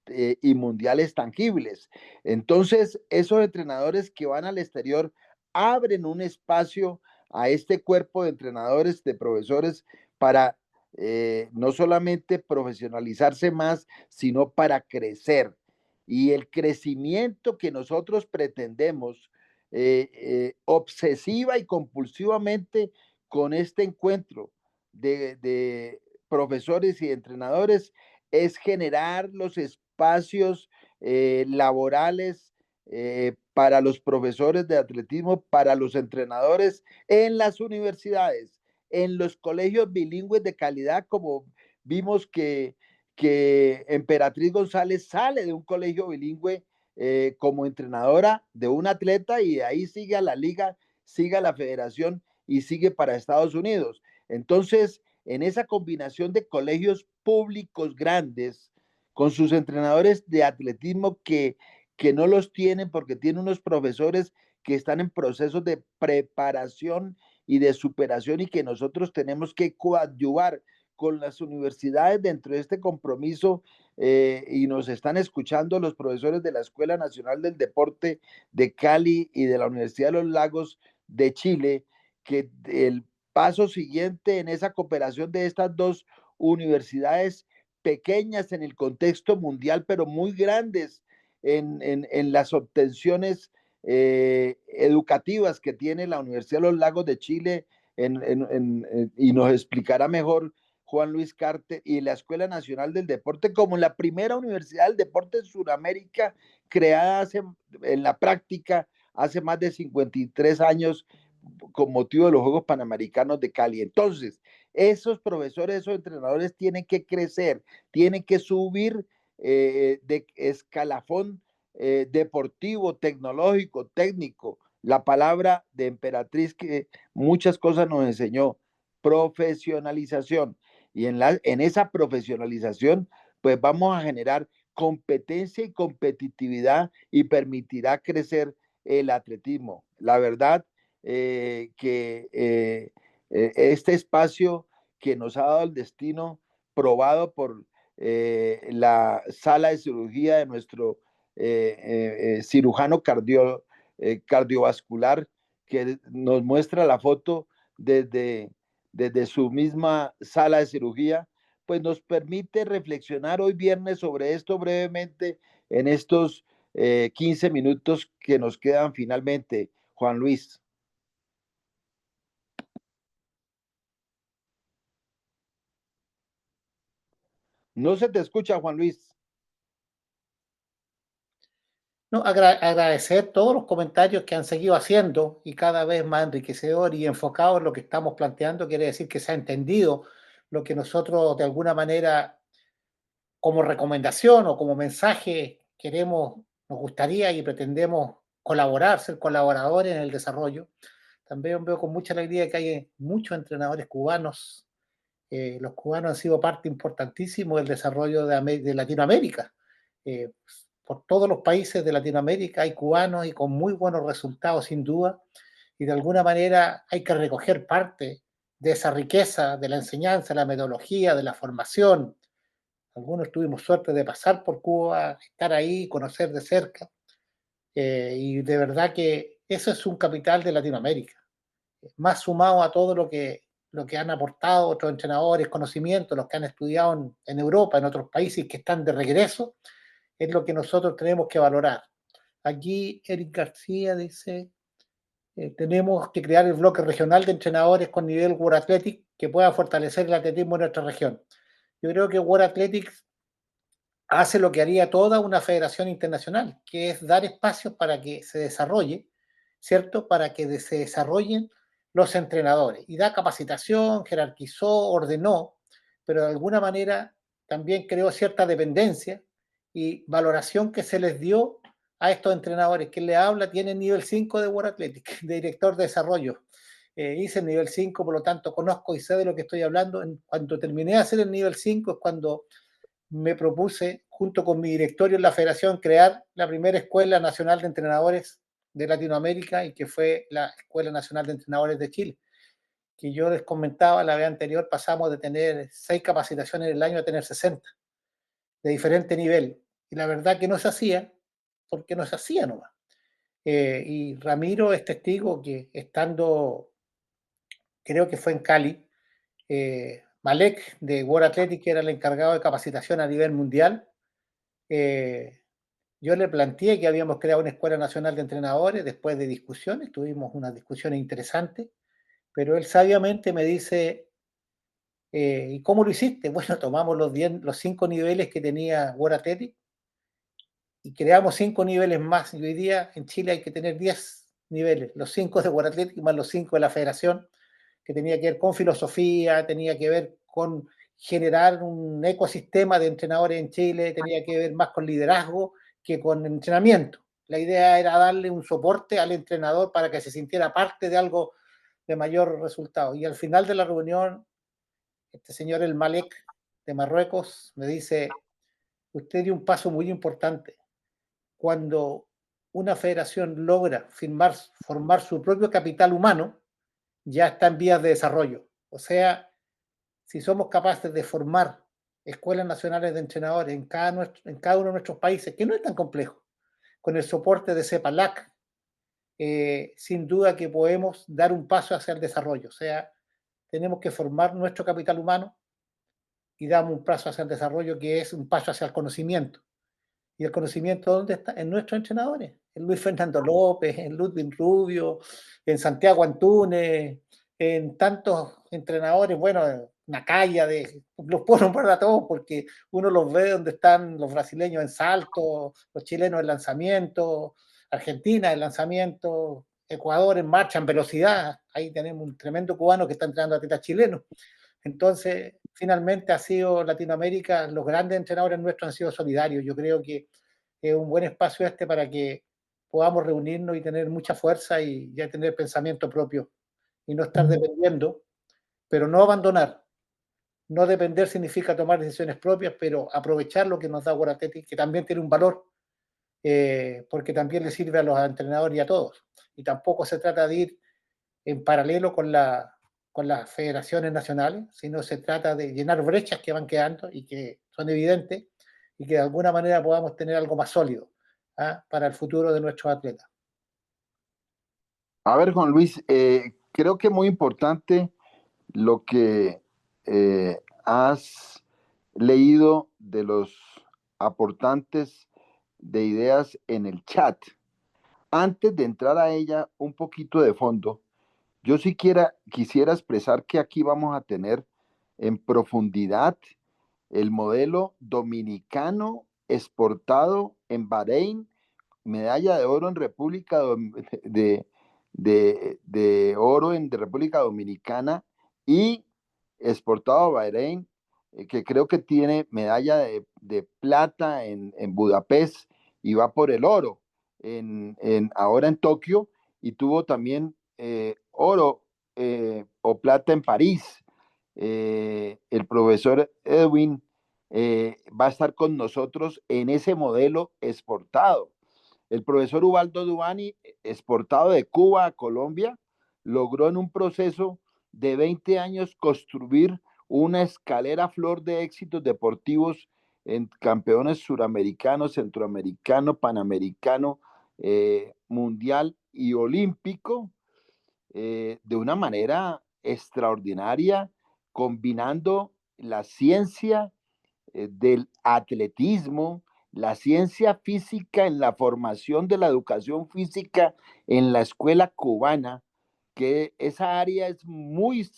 y mundiales tangibles. Entonces, esos entrenadores que van al exterior abren un espacio a este cuerpo de entrenadores, de profesores, para no solamente profesionalizarse más, sino para crecer. Y el crecimiento que nosotros pretendemos obsesiva y compulsivamente con este encuentro de profesores y entrenadores es generar los espacios laborales para los profesores de atletismo, para los entrenadores en las universidades, en los colegios bilingües de calidad, como vimos que Emperatriz González sale de un colegio bilingüe como entrenadora de un atleta y de ahí sigue a la liga, sigue a la federación y sigue para Estados Unidos. Entonces, en esa combinación de colegios públicos grandes con sus entrenadores de atletismo que no los tienen porque tienen unos profesores que están en procesos de preparación y de superación y que nosotros tenemos que coadyuvar con las universidades dentro de este compromiso y nos están escuchando los profesores de la Escuela Nacional del Deporte de Cali y de la Universidad de los Lagos de Chile, que el paso siguiente en esa cooperación de estas dos universidades pequeñas en el contexto mundial, pero muy grandes en las obtenciones educativas que tiene la Universidad de los Lagos de Chile y nos explicará mejor Juan Luis Carter y la Escuela Nacional del Deporte como la primera universidad del deporte en Sudamérica creada en la práctica hace más de 53 años con motivo de los Juegos Panamericanos de Cali. Entonces, esos profesores, esos entrenadores tienen que crecer, tienen que subir de escalafón deportivo, tecnológico, técnico. La palabra de Emperatriz que muchas cosas nos enseñó, profesionalización. Y en esa profesionalización, pues vamos a generar competencia y competitividad y permitirá crecer el atletismo. La verdad este espacio que nos ha dado el destino, probado por la sala de cirugía de nuestro cirujano cardiovascular, que nos muestra la foto desde su misma sala de cirugía, pues nos permite reflexionar hoy viernes sobre esto brevemente en estos 15 minutos que nos quedan finalmente, Juan Luis. No se te escucha, Juan Luis. No, agradecer todos los comentarios que han seguido haciendo y cada vez más enriquecedor y enfocado en lo que estamos planteando. Quiere decir que se ha entendido lo que nosotros de alguna manera como recomendación o como mensaje queremos, nos gustaría y pretendemos colaborar, ser colaboradores en el desarrollo. También veo con mucha alegría que hay muchos entrenadores cubanos. Los cubanos han sido parte importantísima del desarrollo de Latinoamérica. Por todos los países de Latinoamérica hay cubanos y con muy buenos resultados, sin duda, y de alguna manera hay que recoger parte de esa riqueza de la enseñanza, la metodología, de la formación. Algunos tuvimos suerte de pasar por Cuba, estar ahí, conocer de cerca, y de verdad que eso es un capital de Latinoamérica, más sumado a todo lo que han aportado otros entrenadores, conocimientos, los que han estudiado en Europa, en otros países que están de regreso, es lo que nosotros tenemos que valorar. Aquí Eric García dice, tenemos que crear el bloque regional de entrenadores con nivel World Athletics que pueda fortalecer el atletismo en nuestra región. Yo creo que World Athletics hace lo que haría toda una federación internacional, que es dar espacios para que se desarrolle, ¿cierto? Para que se desarrollen los entrenadores. Y da capacitación, jerarquizó, ordenó, pero de alguna manera también creó cierta dependencia y valoración que se les dio a estos entrenadores. Quien le habla tiene nivel 5 de World Athletic, de director de desarrollo. Hice el nivel 5, por lo tanto conozco y sé de lo que estoy hablando. Cuando terminé de hacer el nivel 5 es cuando me propuse, junto con mi directorio en la federación, crear la primera Escuela Nacional de Entrenadores de Latinoamérica, y que fue la Escuela Nacional de Entrenadores de Chile, que yo les comentaba la vez anterior. Pasamos de tener 6 capacitaciones en el año a tener 60, de diferente nivel. Y la verdad que no se hacía, porque no se hacía nomás. Y Ramiro es testigo que, estando, creo que fue en Cali, Malek de World Athletic, que era el encargado de capacitación a nivel mundial, yo le planteé que habíamos creado una Escuela Nacional de Entrenadores. Después de discusiones, tuvimos unas discusiones interesantes, pero él sabiamente me dice, ¿y cómo lo hiciste? Bueno, tomamos los 5 niveles que tenía World Athletic y creamos 5 niveles más. Y hoy día en Chile hay que tener 10 niveles, los 5 de World Athletic más los 5 de la federación, que tenía que ver con filosofía, tenía que ver con generar un ecosistema de entrenadores en Chile, tenía que ver más con liderazgo que con entrenamiento. La idea era darle un soporte al entrenador para que se sintiera parte de algo de mayor resultado. Y al final de la reunión, este señor El Malek de Marruecos me dice, usted dio un paso muy importante. Cuando una federación logra formar su propio capital humano, ya está en vías de desarrollo. O sea, si somos capaces de formar escuelas nacionales de entrenadores en cada uno de nuestros países, que no es tan complejo, con el soporte de CEPALAC, sin duda que podemos dar un paso hacia el desarrollo. O sea, tenemos que formar nuestro capital humano y damos un paso hacia el desarrollo, que es un paso hacia el conocimiento. ¿Y el conocimiento dónde está? En nuestros entrenadores, en Luis Fernando López, en Ludwig Rubio, en Santiago Antunes, en tantos entrenadores, bueno, Nacaya, los puedo nombrar a todos porque uno los ve donde están los brasileños en salto, los chilenos en lanzamiento, Argentina en lanzamiento, Ecuador en marcha, en velocidad. Ahí tenemos un tremendo cubano que está entrenando a atletas chilenos. Entonces, finalmente ha sido Latinoamérica, los grandes entrenadores nuestros han sido solidarios. Yo creo que es un buen espacio este para que podamos reunirnos y tener mucha fuerza y ya tener pensamiento propio y no estar dependiendo, pero no abandonar. No depender significa tomar decisiones propias, pero aprovechar lo que nos da World Athletic, que también tiene un valor, porque también le sirve a los entrenadores y a todos. Y tampoco se trata de ir en paralelo con las federaciones nacionales, sino se trata de llenar brechas que van quedando y que son evidentes, y que de alguna manera podamos tener algo más sólido, para el futuro de nuestros atletas. A ver, Juan Luis, creo que es muy importante lo que has leído de los aportantes de ideas en el chat. Antes de entrar a ella un poquito de fondo, yo sí quisiera expresar que aquí vamos a tener en profundidad el modelo dominicano exportado en Bahrein, medalla de oro en de, de oro en de República Dominicana y exportado a Bahrein, que creo que tiene medalla de plata en Budapest y va por el oro ahora en Tokio, y tuvo también oro o plata en París. El profesor Edwin va a estar con nosotros en ese modelo exportado. El profesor Ubaldo Dubani, exportado de Cuba a Colombia, logró en un proceso de 20 años construir una escalera flor de éxitos deportivos en campeones suramericanos, centroamericano, panamericano, mundial y olímpico, de una manera extraordinaria, combinando la ciencia del atletismo, la ciencia física en la formación de la educación física en la escuela cubana, que esa área es muy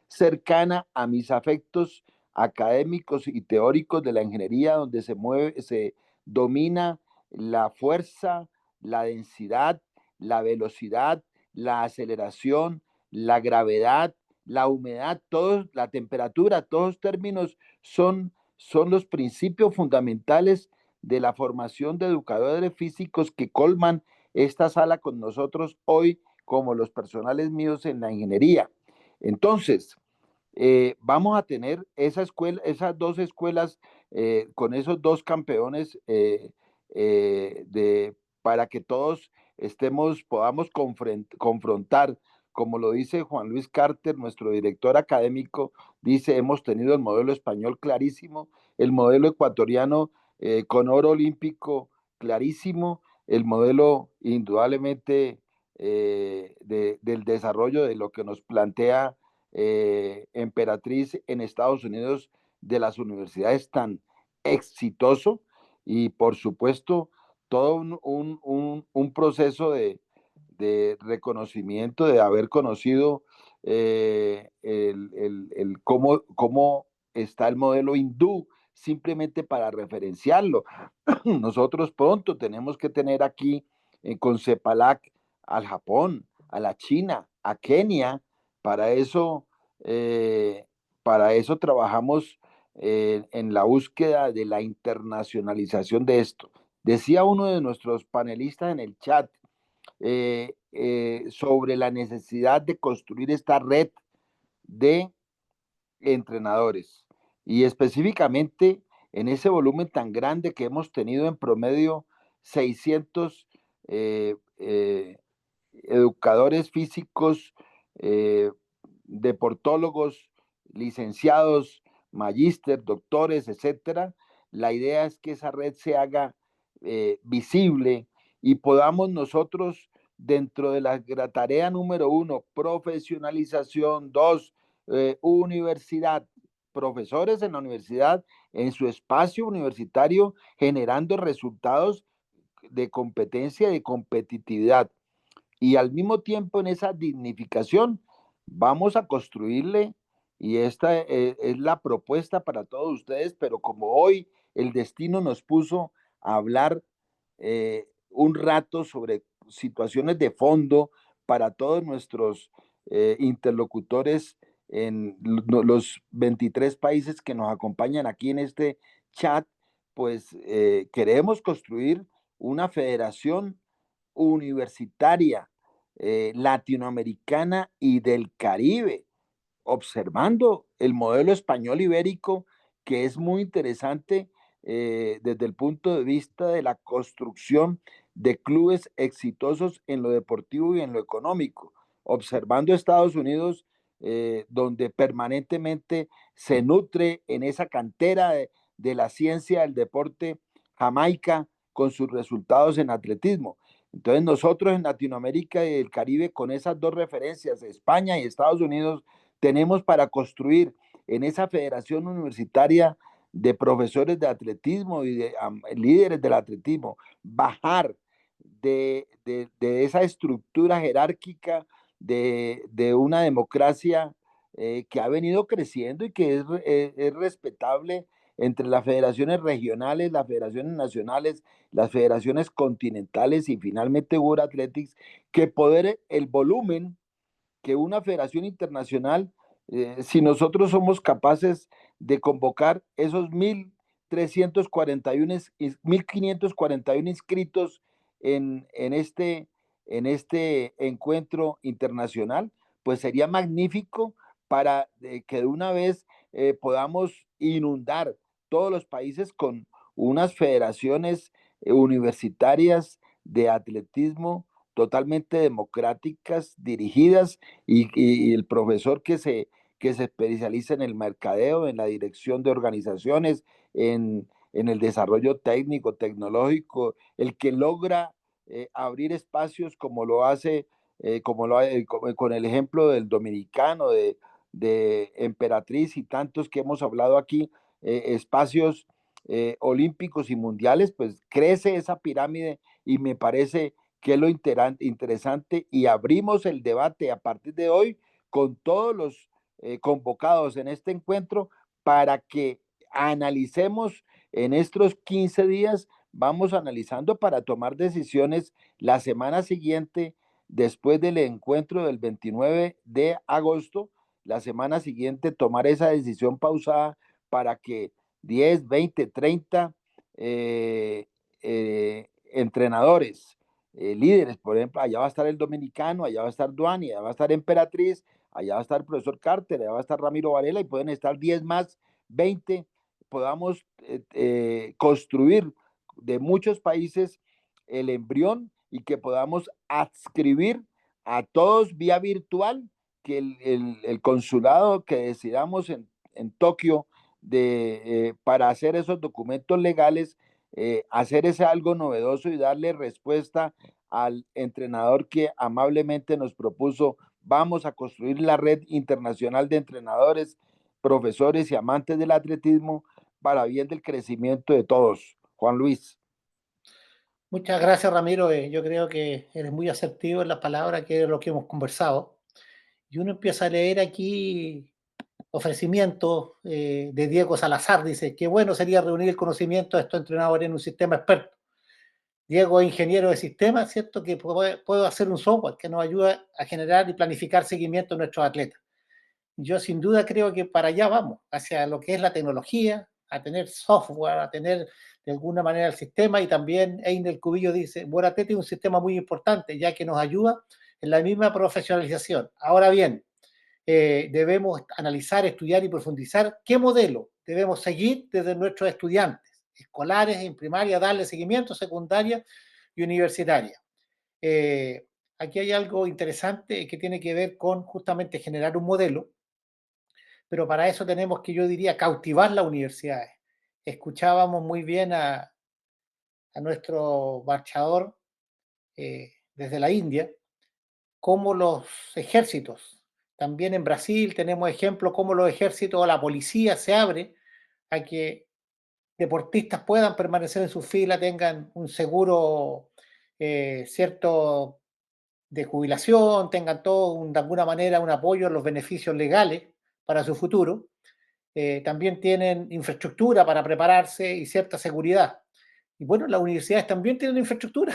cercana a mis afectos académicos y teóricos de la ingeniería, donde se domina la fuerza, la densidad, la velocidad, la aceleración, la gravedad, la humedad, la temperatura, todos términos son los principios fundamentales de la formación de educadores físicos que colman esta sala con nosotros hoy, como los personales míos en la ingeniería. Entonces, vamos a tener esa escuela, esas dos escuelas con esos dos campeones para que todos podamos confrontar, como lo dice Juan Luis Carter, nuestro director académico, dice, hemos tenido el modelo español clarísimo, el modelo ecuatoriano con oro olímpico clarísimo, el modelo indudablemente del desarrollo de lo que nos plantea Emperatriz en Estados Unidos, de las universidades tan exitoso, y por supuesto todo un proceso de reconocimiento, de haber conocido cómo está el modelo hindú, simplemente para referenciarlo. Nosotros pronto tenemos que tener aquí con CEPALAC al Japón, a la China, a Kenia. Para eso, eh, para eso trabajamos en la búsqueda de la internacionalización de esto. Decía uno de nuestros panelistas en el chat sobre la necesidad de construir esta red de entrenadores, y específicamente en ese volumen tan grande que hemos tenido en promedio 600 eh, eh, educadores físicos, eh, deportólogos, licenciados, magíster, doctores, etcétera. La idea es que esa red se haga visible y podamos nosotros, dentro de la tarea número 1, profesionalización, 2, universidad, profesores en la universidad, en su espacio universitario, generando resultados de competencia y de competitividad. Y al mismo tiempo, en esa dignificación vamos a construirle, y esta es la propuesta para todos ustedes, pero como hoy el destino nos puso a hablar un rato sobre situaciones de fondo para todos nuestros interlocutores en los 23 países que nos acompañan aquí en este chat, pues queremos construir una federación universitaria latinoamericana y del Caribe, observando el modelo español ibérico, que es muy interesante desde el punto de vista de la construcción de clubes exitosos en lo deportivo y en lo económico, observando Estados Unidos, donde permanentemente se nutre en esa cantera de la ciencia del deporte, Jamaica, con sus resultados en atletismo. Entonces nosotros en Latinoamérica y el Caribe, con esas dos referencias, España y Estados Unidos, tenemos para construir en esa federación universitaria de profesores de atletismo y de líderes del atletismo, bajar de esa estructura jerárquica de una democracia que ha venido creciendo y que es respetable entre las federaciones regionales, las federaciones nacionales, las federaciones continentales y finalmente World Athletics, que poder el volumen que una federación internacional, si nosotros somos capaces de convocar esos 1.541 inscritos en este encuentro internacional, pues sería magnífico para que de una vez podamos inundar todos los países con unas federaciones universitarias de atletismo totalmente democráticas, dirigidas, y el profesor que se especializa en el mercadeo, en la dirección de organizaciones, en el desarrollo técnico, tecnológico, el que logra abrir espacios como lo hace, con el ejemplo del dominicano, de Emperatriz y tantos que hemos hablado aquí, espacios olímpicos y mundiales, pues crece esa pirámide, y me parece que es lo interesante, y abrimos el debate a partir de hoy con todos los convocados en este encuentro para que analicemos en estos 15 días, vamos analizando para tomar decisiones la semana siguiente, después del encuentro del 29 de agosto, la semana siguiente tomar esa decisión pausada para que 10, 20, 30 entrenadores, líderes, por ejemplo, allá va a estar el dominicano, allá va a estar Duani, allá va a estar Emperatriz, allá va a estar el profesor Carter, allá va a estar Ramiro Varela y pueden estar 10 más, 20, podamos construir de muchos países el embrión y que podamos adscribir a todos vía virtual, que el consulado que decidamos en Tokio para hacer esos documentos legales, hacer ese algo novedoso y darle respuesta al entrenador que amablemente nos propuso, vamos a construir la red internacional de entrenadores, profesores y amantes del atletismo para bien del crecimiento de todos. Juan Luis. Muchas gracias, Ramiro. Yo creo que eres muy asertivo en las palabras, que es lo que hemos conversado. Y uno empieza a leer aquí ofrecimientos de Diego Salazar. Dice, qué bueno sería reunir el conocimiento de estos entrenadores en un sistema experto. Diego es ingeniero de sistemas, ¿cierto? Que puedo hacer un software que nos ayuda a generar y planificar seguimiento de nuestros atletas. Yo sin duda creo que para allá vamos, hacia lo que es la tecnología, a tener software, a tener de alguna manera el sistema, y también Einer Cubillo dice, Boratete es un sistema muy importante, ya que nos ayuda en la misma profesionalización. Ahora bien, debemos analizar, estudiar y profundizar qué modelo debemos seguir desde nuestros estudiantes escolares, en primaria, darle seguimiento, secundaria y universitaria. Aquí hay algo interesante que tiene que ver con justamente generar un modelo, pero para eso tenemos que, yo diría, cautivar las universidades. Escuchábamos muy bien a nuestro marchador desde la India, cómo los ejércitos, también en Brasil tenemos ejemplos cómo los ejércitos o la policía se abre a que deportistas puedan permanecer en su fila, tengan un seguro cierto de jubilación, tengan todo de alguna manera un apoyo en los beneficios legales para su futuro. También tienen infraestructura para prepararse y cierta seguridad. Y bueno, las universidades también tienen infraestructura,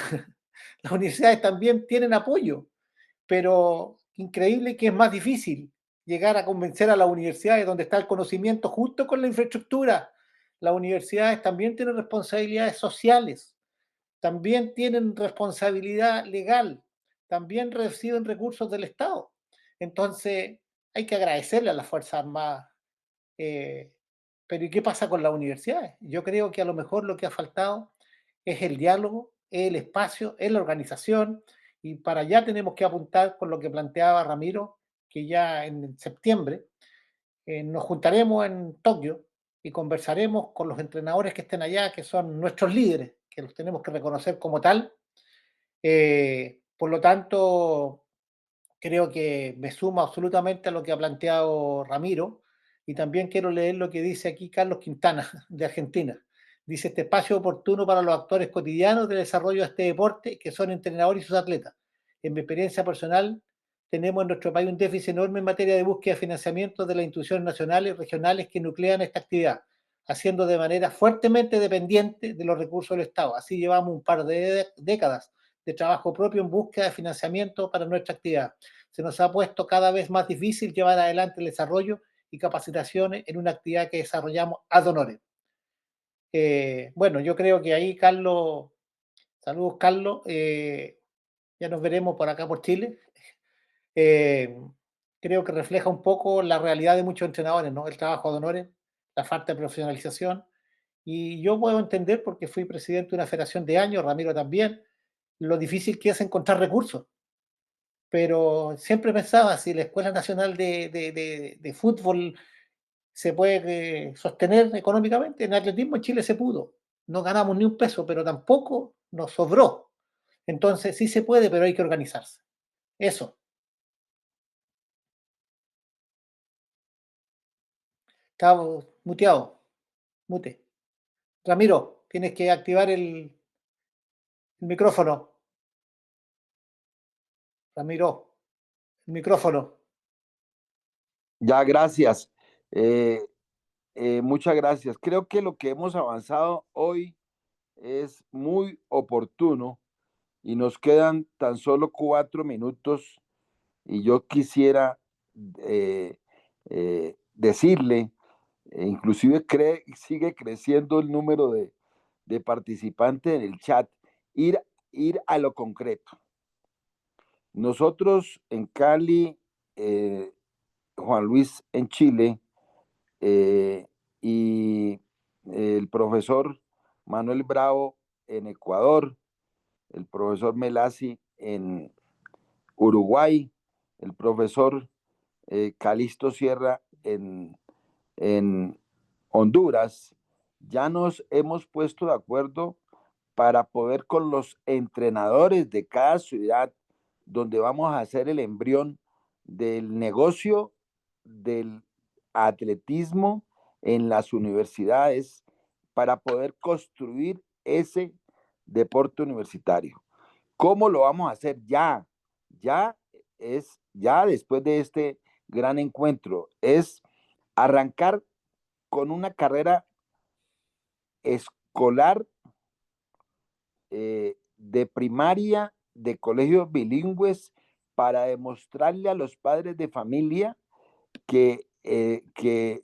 las universidades también tienen apoyo, pero increíble que es más difícil llegar a convencer a las universidades donde está el conocimiento justo con la infraestructura. Las universidades también tienen responsabilidades sociales, también tienen responsabilidad legal, también reciben recursos del Estado. Entonces, hay que agradecerle a las Fuerzas Armadas. Eh, pero ¿y qué pasa con las universidades? Yo creo que a lo mejor lo que ha faltado es el diálogo, es el espacio, es la organización, y para allá tenemos que apuntar con lo que planteaba Ramiro, que ya en septiembre nos juntaremos en Tokio y conversaremos con los entrenadores que estén allá, que son nuestros líderes, que los tenemos que reconocer como tal. Por lo tanto, creo que me sumo absolutamente a lo que ha planteado Ramiro, y también quiero leer lo que dice aquí Carlos Quintana, de Argentina. Dice, este espacio oportuno para los actores cotidianos del desarrollo de este deporte, que son entrenadores y sus atletas. En mi experiencia personal, tenemos en nuestro país un déficit enorme en materia de búsqueda de financiamiento de las instituciones nacionales y regionales que nuclean esta actividad, haciendo de manera fuertemente dependiente de los recursos del Estado. Así llevamos un par de décadas de trabajo propio en búsqueda de financiamiento para nuestra actividad. Se nos ha puesto cada vez más difícil llevar adelante el desarrollo y capacitaciones en una actividad que desarrollamos ad honorem. Bueno, yo creo que ahí, Carlos, saludos, Carlos, ya nos veremos por acá por Chile. Creo que refleja un poco la realidad de muchos entrenadores, ¿no? El trabajo ad honorem, la falta de profesionalización. Y yo puedo entender, porque fui presidente de una federación de años, Ramiro también, lo difícil que es encontrar recursos. Pero siempre pensaba, si la Escuela Nacional de Fútbol se puede sostener económicamente, en atletismo en Chile se pudo. No ganamos ni un peso, pero tampoco nos sobró. Entonces sí se puede, pero hay que organizarse. Eso. Estaba muteado. Mute. Ramiro, tienes que activar el micrófono. Ramiro, el micrófono. Ya, gracias. Muchas gracias. Creo que lo que hemos avanzado hoy es muy oportuno y nos quedan tan solo 4 minutos y yo quisiera decirle, inclusive sigue creciendo el número de de participantes en el chat, ir a lo concreto. Nosotros en Cali, Juan Luis en Chile, y el profesor Manuel Bravo en Ecuador, el profesor Melasi en Uruguay, el profesor Calixto Sierra en Honduras, ya nos hemos puesto de acuerdo para poder con los entrenadores de cada ciudad donde vamos a hacer el embrión del negocio del atletismo en las universidades para poder construir ese deporte universitario. ¿Cómo lo vamos a hacer? Ya después de este gran encuentro, es arrancar con una carrera escolar de primaria, de colegios bilingües, para demostrarle a los padres de familia que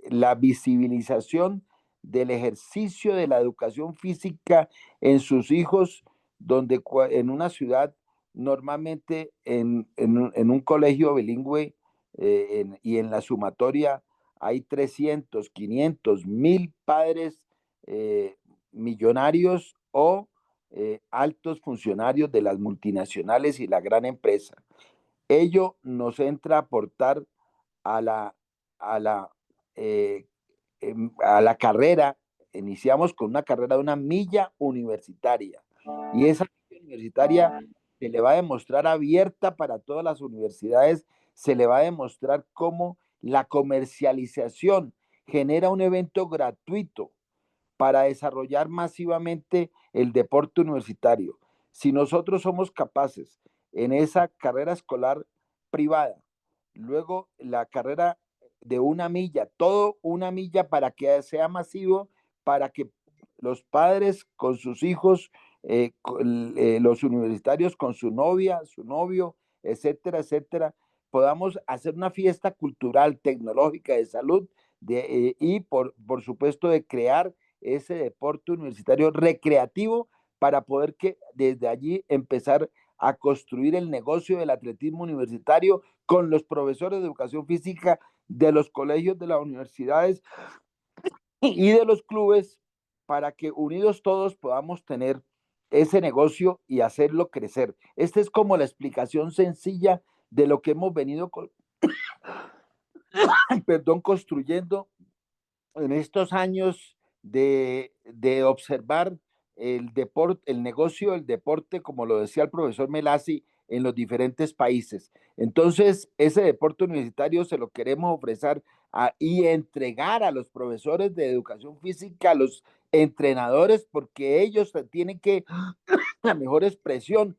la visibilización del ejercicio de la educación física en sus hijos, donde en una ciudad, normalmente en un colegio bilingüe y en la sumatoria hay 300, 500, 1000 padres millonarios o altos funcionarios de las multinacionales y la gran empresa. Ello nos entra a aportar a la, a la, eh, a la carrera. Iniciamos con una carrera de una milla universitaria, y esa milla universitaria se le va a demostrar abierta para todas las universidades, se le va a demostrar cómo la comercialización genera un evento gratuito para desarrollar masivamente el deporte universitario. Si nosotros somos capaces en esa carrera escolar privada, luego la carrera de una milla, todo una milla para que sea masivo, para que los padres con sus hijos, los universitarios con su novia, su novio, etcétera, etcétera, podamos hacer una fiesta cultural, tecnológica, de salud, y por supuesto de crear ese deporte universitario recreativo para poder que desde allí empezar a construir el negocio del atletismo universitario con los profesores de educación física de los colegios, de las universidades y de los clubes, para que unidos todos podamos tener ese negocio y hacerlo crecer. Esta es como la explicación sencilla de lo que hemos venido construyendo en estos años de observar el deporte, el negocio del deporte, como lo decía el profesor Melasi, en los diferentes países. Entonces, ese deporte universitario se lo queremos ofrecer y entregar a los profesores de educación física, a los entrenadores, porque ellos tienen que la mejor expresión,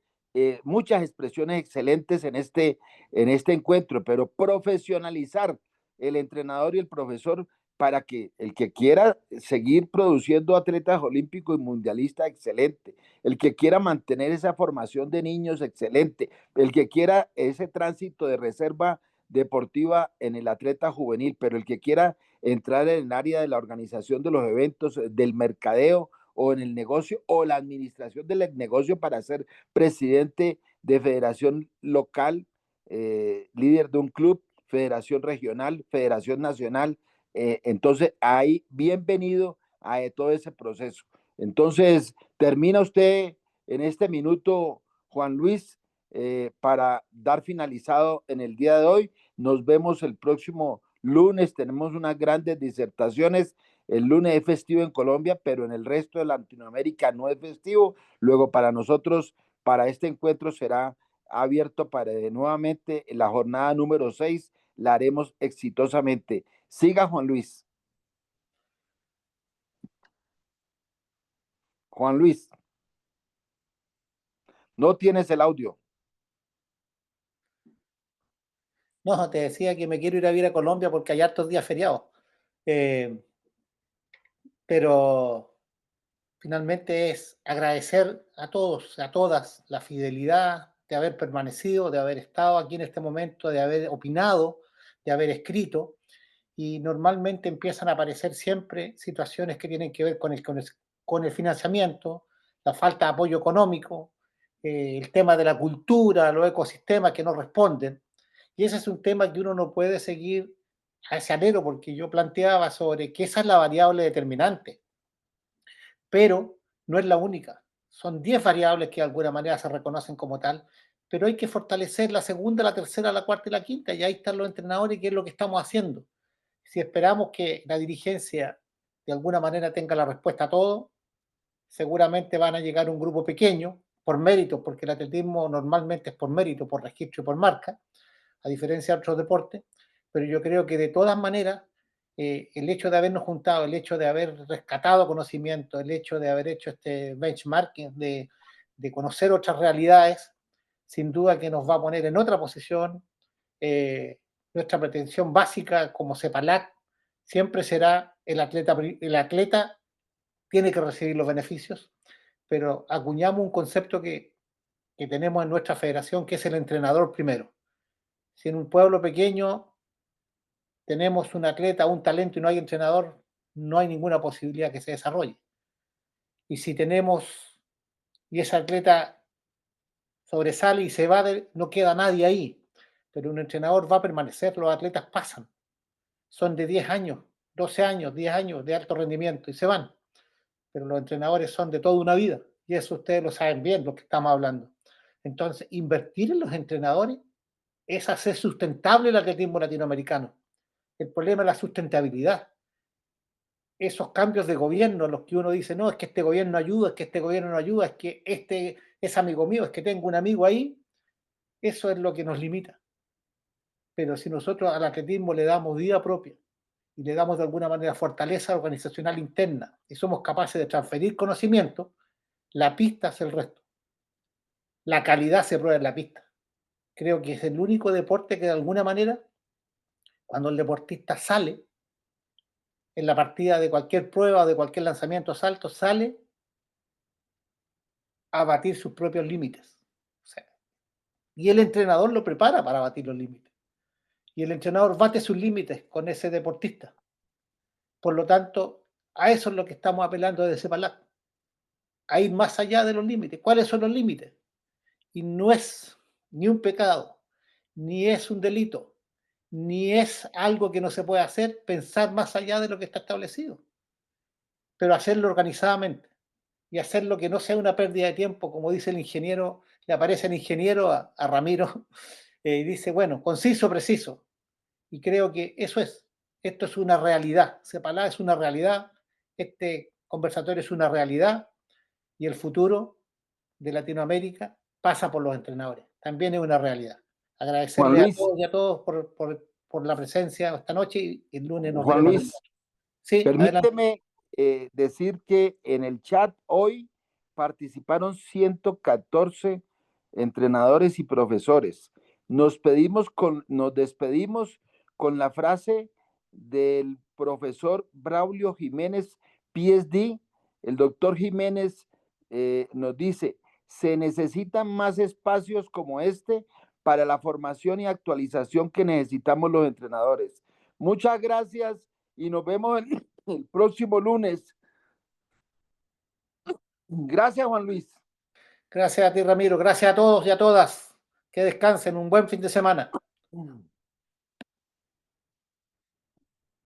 muchas expresiones excelentes en este encuentro, pero profesionalizar el entrenador y el profesor para que el que quiera seguir produciendo atletas olímpicos y mundialistas, excelente. El que quiera mantener esa formación de niños, excelente. El que quiera ese tránsito de reserva deportiva en el atleta juvenil, pero el que quiera entrar en el área de la organización de los eventos, del mercadeo o en el negocio o la administración del negocio para ser presidente de federación local, líder de un club, federación regional, federación nacional. Entonces, ahí, bienvenido a todo ese proceso. Entonces, termina usted en este minuto, Juan Luis, para dar finalizado en el día de hoy. Nos vemos el próximo lunes. Tenemos unas grandes disertaciones. El lunes es festivo en Colombia, pero en el resto de Latinoamérica no es festivo. Luego, para nosotros, para este encuentro será abierto para nuevamente la jornada número 6. La haremos exitosamente. Siga, Juan Luis. Juan Luis, no tienes el audio. No, te decía que me quiero ir a vivir a Colombia porque hay hartos días feriados. Pero finalmente es agradecer a todos, a todas, la fidelidad de haber permanecido, de haber estado aquí en este momento, de haber opinado, de haber escrito. Y normalmente empiezan a aparecer siempre situaciones que tienen que ver con con el financiamiento, la falta de apoyo económico, el tema de la cultura, los ecosistemas que no responden. Y ese es un tema que uno no puede seguir a ese alero, porque yo planteaba sobre que esa es la variable determinante, pero no es la única. Son 10 variables que de alguna manera se reconocen como tal, pero hay que fortalecer la segunda, la tercera, la cuarta y la quinta, y ahí están los entrenadores, que es lo que estamos haciendo. Si esperamos que la dirigencia de alguna manera tenga la respuesta a todo, seguramente van a llegar un grupo pequeño, por mérito, porque el atletismo normalmente es por mérito, por registro y por marca, a diferencia de otros deportes, pero yo creo que de todas maneras, el hecho de habernos juntado, el hecho de haber rescatado conocimiento, el hecho de haber hecho este benchmarking, de conocer otras realidades, sin duda que nos va a poner en otra posición. Nuestra pretensión básica como CEPALAC siempre será el atleta tiene que recibir los beneficios, pero acuñamos un concepto que tenemos en nuestra federación, que es el entrenador primero. Si en un pueblo pequeño tenemos un atleta, un talento y no hay entrenador, no hay ninguna posibilidad que se desarrolle. Y si tenemos, y ese atleta sobresale y se va, no queda nadie ahí, pero un entrenador va a permanecer, los atletas pasan, son de 10 años, 12 años, 10 años de alto rendimiento y se van, pero los entrenadores son de toda una vida, y eso ustedes lo saben bien, lo que estamos hablando. Entonces, invertir en los entrenadores es hacer sustentable el atletismo latinoamericano. El problema es la sustentabilidad. Esos cambios de gobierno, los que uno dice, no, es que este gobierno ayuda, es que este gobierno no ayuda, es que este es amigo mío, es que tengo un amigo ahí, eso es lo que nos limita. Pero si nosotros al atletismo le damos vida propia y le damos de alguna manera fortaleza organizacional interna y somos capaces de transferir conocimiento, la pista es el resto. La calidad se prueba en la pista. Creo que es el único deporte que de alguna manera, cuando el deportista sale en la partida de cualquier prueba o de cualquier lanzamiento o salto, sale a batir sus propios límites. O sea, y el entrenador lo prepara para batir los límites. Y el entrenador bate sus límites con ese deportista. Por lo tanto, a eso es lo que estamos apelando desde CEPALAC, a ir más allá de los límites. ¿Cuáles son los límites? Y no es ni un pecado, ni es un delito, ni es algo que no se puede hacer, pensar más allá de lo que está establecido, pero hacerlo organizadamente y hacerlo que no sea una pérdida de tiempo, como dice el ingeniero, le aparece el ingeniero a Ramiro y dice, bueno, conciso, preciso. Y creo que eso es, esto es una realidad, CEPALA es una realidad, este conversatorio es una realidad y el futuro de Latinoamérica pasa por los entrenadores, también es una realidad. Juan Agradecerle a Luis, todos y a todos por la presencia esta noche y el lunes nos Juan veremos. Luis, Sí, adelante. permíteme decir que en el chat hoy participaron 114 entrenadores y profesores. Nos despedimos con la frase del profesor Braulio Jiménez, PhD. El doctor Jiménez nos dice, se necesitan más espacios como este para la formación y actualización que necesitamos los entrenadores. Muchas gracias y nos vemos el próximo lunes. Gracias, Juan Luis. Gracias a ti, Ramiro. Gracias a todos y a todas. Que descansen. Un buen fin de semana.